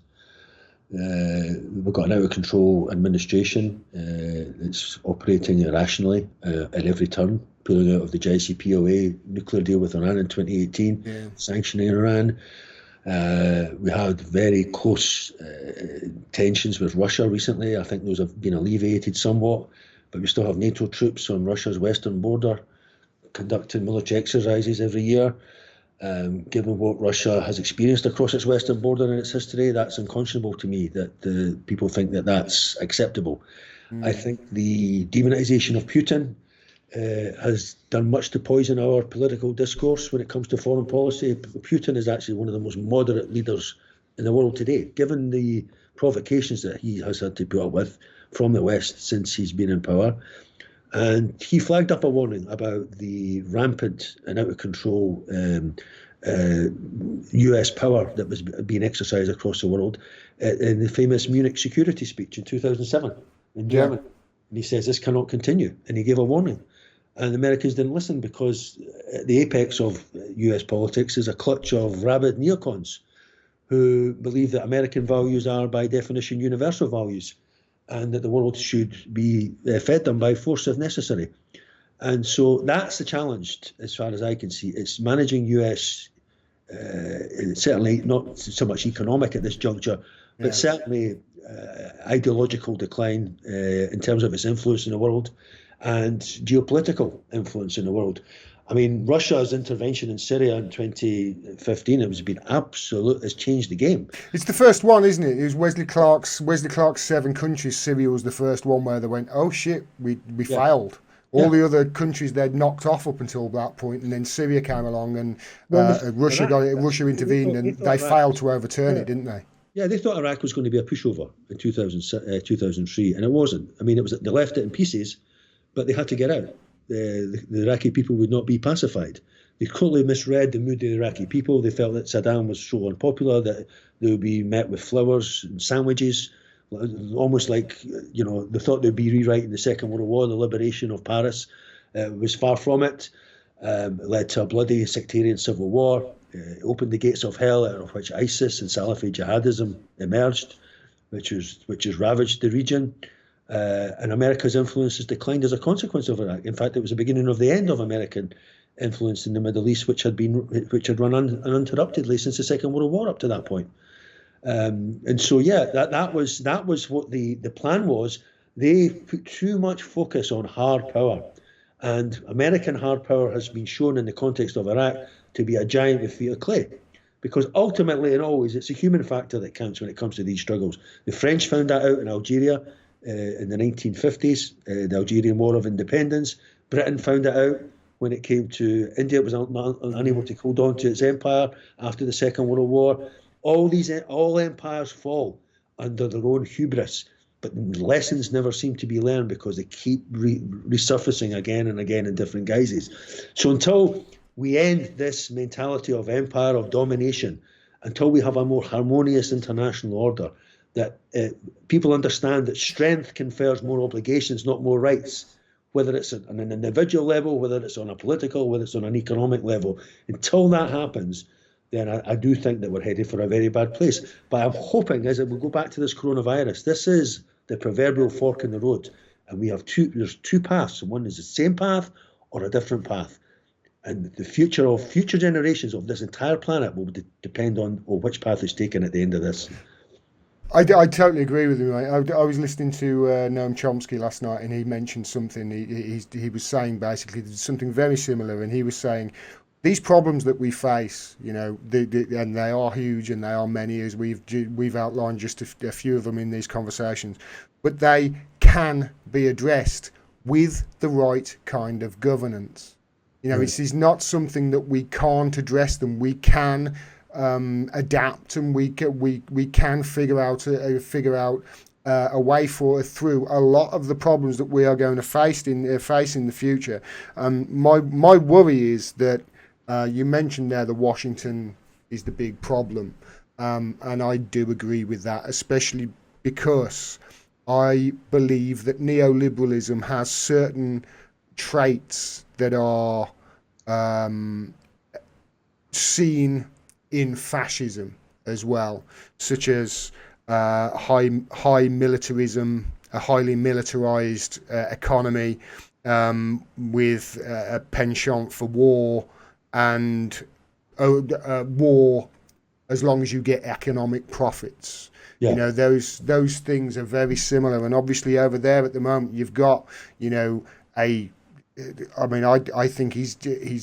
S2: We've got an out-of-control administration that's operating irrationally at every turn, pulling out of the JCPOA nuclear deal with Iran in 2018, sanctioning Iran. We had very close tensions with Russia recently. I think those have been alleviated somewhat, but we still have NATO troops on Russia's western border conducting military exercises every year. Given what Russia has experienced across its western border in its history, that's unconscionable to me that the people think that that's acceptable. I think the demonization of Putin has done much to poison our political discourse when it comes to foreign policy. Putin is actually one of the most moderate leaders in the world today, given the provocations that he has had to put up with from the West since he's been in power. And he flagged up a warning about the rampant and out of control US power that was being exercised across the world in the famous Munich security speech in 2007 in Germany. And he says this cannot continue. And he gave a warning. And the Americans didn't listen because at the apex of US politics is a clutch of rabid neocons who believe that American values are by definition universal values, and that the world should be fed them by force if necessary. And so that's the challenge, as far as I can see. It's managing US, certainly not so much economic at this juncture, but certainly ideological decline in terms of its influence in the world and geopolitical influence in the world. I mean, Russia's intervention in Syria in 2015 has changed the game.
S1: It's the first one, isn't it? It was Wesley Clark's 7 countries. Syria was the first one where they went, oh shit, we failed. All the other countries they'd knocked off up until that point, and then Syria came along, and Russia intervened, and they failed to overturn it, didn't they?
S2: Yeah, they thought Iraq was going to be a pushover in 2003, and it wasn't. I mean, they left it in pieces, but they had to get out. The Iraqi people would not be pacified. They totally misread the mood of the Iraqi people. They felt that Saddam was so unpopular that they would be met with flowers and sandwiches, almost like, they thought they'd be rewriting the Second World War. The liberation of Paris was far from it. It led to a bloody sectarian civil war. It opened the gates of hell, out of which ISIS and Salafi jihadism emerged, which has ravaged the region. And America's influence has declined as a consequence of Iraq. In fact, it was the beginning of the end of American influence in the Middle East, which had run uninterruptedly since the Second World War up to that point. And so, that was what the plan was. They put too much focus on hard power, and American hard power has been shown in the context of Iraq to be a giant with feet of clay. Because ultimately and always, it's a human factor that counts when it comes to these struggles. The French found that out in Algeria in the 1950s, the Algerian War of Independence. Britain found it out when it came to India. It was unable to hold on to its empire after the Second World War. All empires fall under their own hubris, but lessons never seem to be learned because they keep resurfacing again and again in different guises. So until we end this mentality of empire, of domination, until we have a more harmonious international order, that people understand that strength confers more obligations, not more rights, whether it's on an individual level, whether it's on a political, whether it's on an economic level. Until that happens, then I do think that we're headed for a very bad place. But I'm hoping, as we go back to this coronavirus, this is the proverbial fork in the road. And there's two paths. One is the same path or a different path. And the future of future generations of this entire planet will depend on which path is taken at the end of this.
S1: I totally agree with you, mate. I was listening to Noam Chomsky last night, and he mentioned something. He was saying basically something very similar, and he was saying these problems that we face, and they are huge and they are many, as we've outlined just a few of them in these conversations, but they can be addressed with the right kind of governance. This is not something that we can't address them. We can adapt, and we can figure out a way through a lot of the problems that we are going to face in the future. My worry is that you mentioned there that Washington is the big problem, and I do agree with that, especially because I believe that neoliberalism has certain traits that are seen in fascism as well, such as high militarism, a highly militarized economy, with a penchant for war, and war as long as you get economic profits. You
S2: Yeah.
S1: know, those things are very similar, and obviously over there at the moment you've got, you know, I mean, I think he's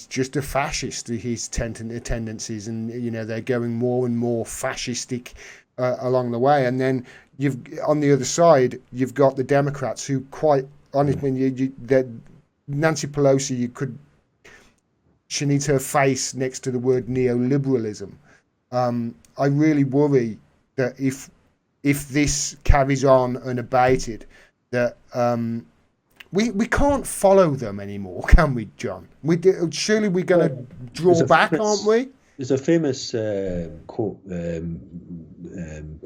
S1: just a fascist. His tendencies, and you know, they're going more and more fascistic along the way. And then you've on the other side, you've got the Democrats who, quite honestly, that Nancy Pelosi, she needs her face next to the word neoliberalism. I really worry that if this carries on unabated, that we can't follow them anymore, can we, John? Surely we're going to draw back, aren't we?
S2: There's a famous quote,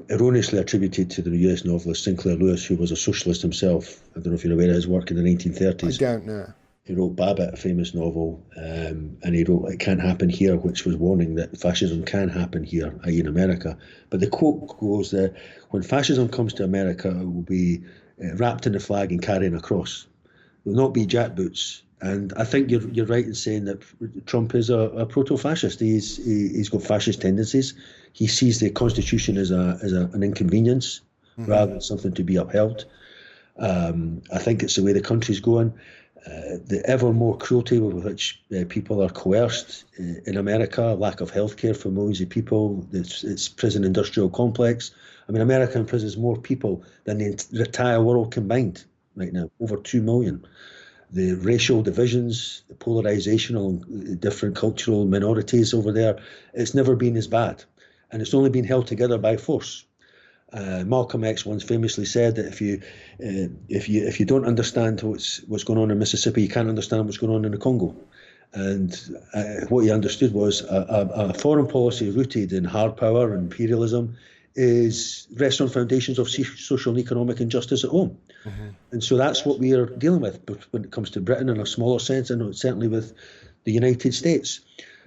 S2: erroneously attributed to the US novelist Sinclair Lewis, who was a socialist himself. I don't know if you're aware of his work in the 1930s.
S1: I don't know.
S2: He wrote Babbitt, a famous novel, and he wrote "It Can't Happen Here," which was warning that fascism can happen here, i.e. in America. But the quote goes that when fascism comes to America, it will be wrapped in the flag and carrying a cross. It will not be jackboots. And I think you're right in saying that Trump is a proto-fascist. He's got fascist tendencies. He sees the Constitution as an inconvenience rather than something to be upheld. I think it's the way the country's going. The ever more cruelty with which people are coerced in America, lack of healthcare for millions of people, its prison industrial complex. I mean, American prisons more people than the entire world combined right now, over 2 million. The racial divisions, the polarization on different cultural minorities over there, it's never been as bad. And it's only been held together by force. Malcolm X once famously said that if you don't understand what's going on in Mississippi, you can't understand what's going on in the Congo. And what he understood was a foreign policy rooted in hard power and imperialism rests on foundations of social and economic injustice at home. And so that's what we are dealing with when it comes to Britain in a smaller sense, and certainly with the United States.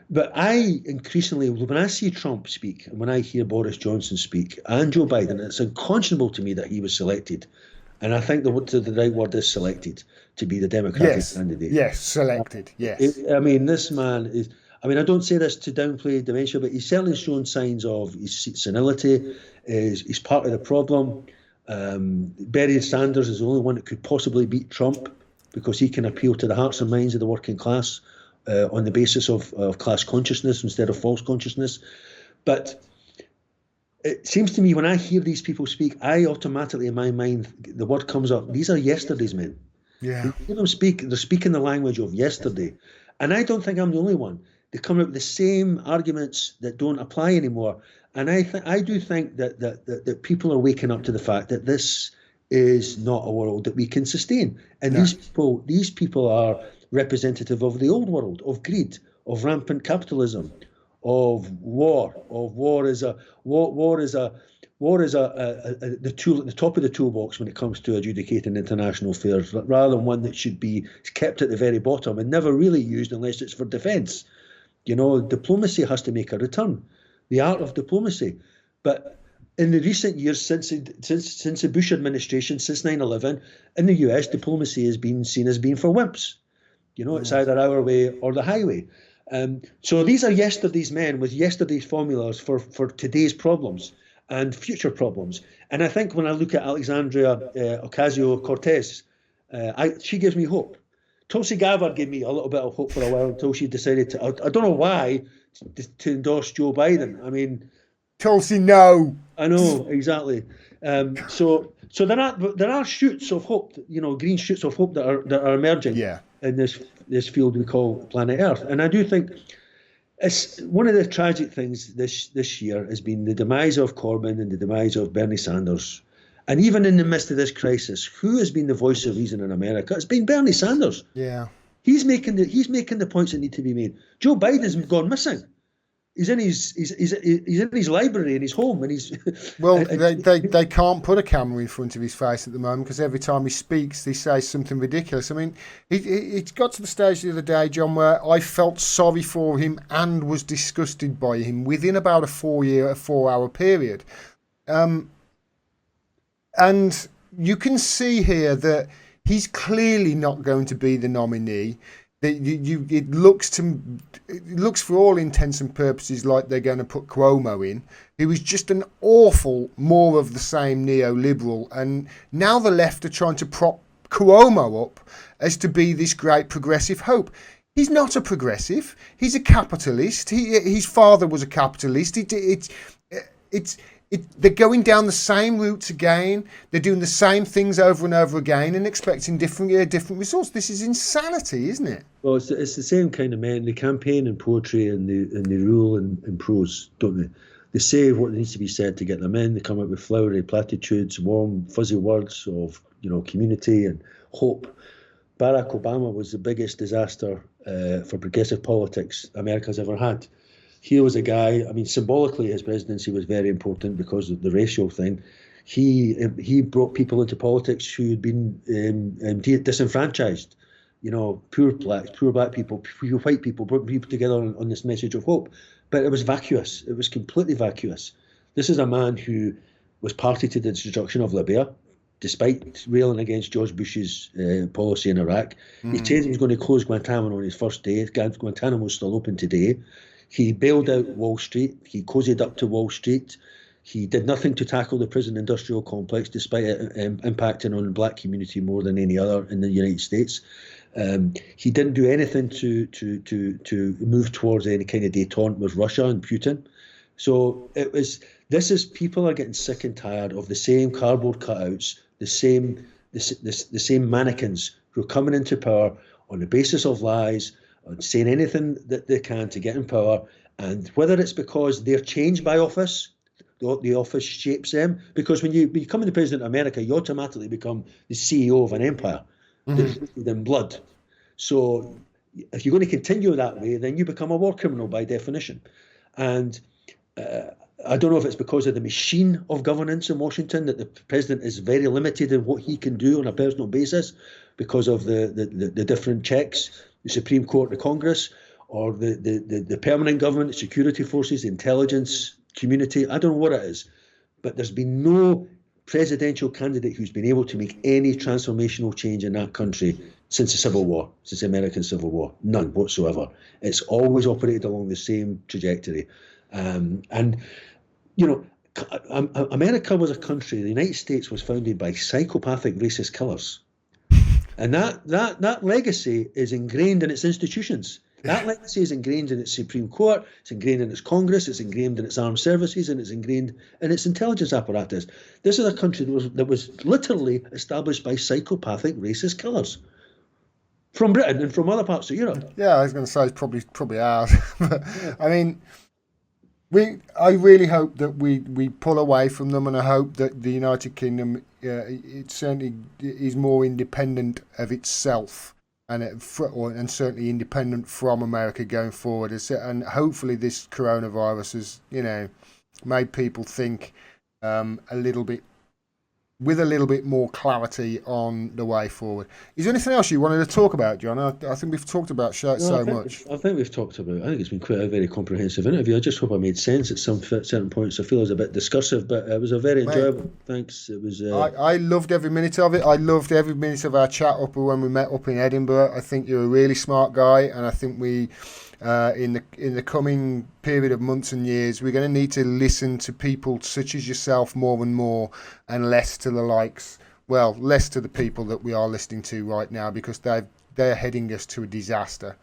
S2: But I increasingly, when I see Trump speak and when I hear Boris Johnson speak and Joe Biden, it's unconscionable to me that he was selected. And I think the right word is selected to be the Democratic candidate.
S1: Yes, selected, yes.
S2: I mean, this man is, I mean, I don't say this to downplay dementia, but he's certainly shown signs of his senility. He's part of the problem. Bernie Sanders is the only one that could possibly beat Trump because he can appeal to the hearts and minds of the working class. On the basis of class consciousness instead of false consciousness. But it seems to me when I hear these people speak, I automatically in my mind, the word comes up, these are yesterday's men.
S1: Yeah.
S2: When them speak, they're speaking the language of yesterday. And I don't think I'm the only one. They come up with the same arguments that don't apply anymore. And I do think that people are waking up to the fact that this is not a world that we can sustain. And no. these people are representative of the old world, of greed, of rampant capitalism, of war. War is the tool at the top of the toolbox when it comes to adjudicating international affairs, rather than one that should be kept at the very bottom and never really used unless it's for defence. You know, diplomacy has to make a return, the art of diplomacy. But in the recent years, since the Bush administration, since 9/11, in the US, diplomacy has been seen as being for wimps. You know, it's either our way or the highway. So these are yesterday's men with yesterday's formulas for today's problems and future problems. And I think when I look at Alexandria Ocasio-Cortez, she gives me hope. Tulsi Gabbard gave me a little bit of hope for a while until she decided to, I don't know why, to endorse Joe Biden. I mean,
S1: Tulsi, no.
S2: I know, exactly. So there are shoots of hope, you know, green shoots of hope that are emerging in this field we call planet Earth. And I do think it's one of the tragic things this year has been the demise of Corbyn and the demise of Bernie Sanders. And even in the midst of this crisis, who has been the voice of reason in America? It's been Bernie Sanders.
S1: Yeah.
S2: He's making the points that need to be made. Joe Biden's gone missing. He's in his library in his home, and he's
S1: Well, they can't put a camera in front of his face at the moment because every time he speaks, he says something ridiculous. I mean, it got to the stage the other day, John, where I felt sorry for him and was disgusted by him within about a 4-hour period. And you can see here that he's clearly not going to be the nominee. It looks for all intents and purposes like they're going to put Cuomo in, who is just an awful, more of the same neoliberal. And now the left are trying to prop Cuomo up as to be this great progressive hope. He's not a progressive. He's a capitalist. His father was a capitalist. They're going down the same routes again. They're doing the same things over and over again and expecting different results. This is insanity, isn't it?
S2: Well, it's the same kind of men. They campaign in poetry and they rule in prose, don't they? They say what needs to be said to get them in. They come up with flowery platitudes, warm, fuzzy words of community and hope. Barack Obama was the biggest disaster for progressive politics America's ever had. Here was a guy, I mean, symbolically his presidency was very important because of the racial thing. He brought people into politics who had been disenfranchised. Poor black people, poor white people, brought people together on this message of hope. But it was vacuous. It was completely vacuous. This is a man who was party to the destruction of Libya, despite railing against George Bush's policy in Iraq. He said he was going to close Guantanamo on his first day. Guantanamo is still open today. He bailed out Wall Street. He cozied up to Wall Street. He did nothing to tackle the prison industrial complex, despite it impacting on the black community more than any other in the United States. He didn't do anything to move towards any kind of détente with Russia and Putin. So people are getting sick and tired of the same cardboard cutouts, the same mannequins who are coming into power on the basis of lies, on saying anything that they can to get in power, and whether it's because they're changed by office, the office shapes them. Because when you become the president of America, you automatically become the CEO of an empire that's rooted in blood. So if you're going to continue that way, then you become a war criminal by definition. And I don't know if it's because of the machine of governance in Washington that the president is very limited in what he can do on a personal basis because of the different checks, the Supreme Court, the Congress, or the permanent government, the security forces, the intelligence community. I don't know what it is, but there's been no presidential candidate who's been able to make any transformational change in that country since the Civil War, since the American Civil War. None whatsoever. It's always operated along the same trajectory. America was a country, the United States was founded by psychopathic racist killers. And that legacy is ingrained in its institutions. That legacy is ingrained in its Supreme Court, it's ingrained in its Congress, it's ingrained in its armed services, and it's ingrained in its intelligence apparatus. This is a country that was literally established by psychopathic racist killers from Britain and from other parts of Europe.
S1: Yeah, I was going to say it's probably ours. But, I mean, I really hope that we pull away from them, and I hope that the United Kingdom it certainly is more independent of itself, and certainly independent from America going forward. And hopefully this coronavirus has made people think with a little bit more clarity on the way forward. Is there anything else you wanted to talk about, John? I think we've talked about much.
S2: I think we've talked about. I think it's been quite a very comprehensive interview. I just hope I made sense at some certain points. I feel it was a bit discursive, but it was a very enjoyable. Thanks. It was.
S1: I loved every minute of it. I loved every minute of our chat up when we met up in Edinburgh. I think you're a really smart guy, and I think we. In the coming period of months and years, we're going to need to listen to people such as yourself more and more, and less to the people that we are listening to right now, because they're heading us to a disaster.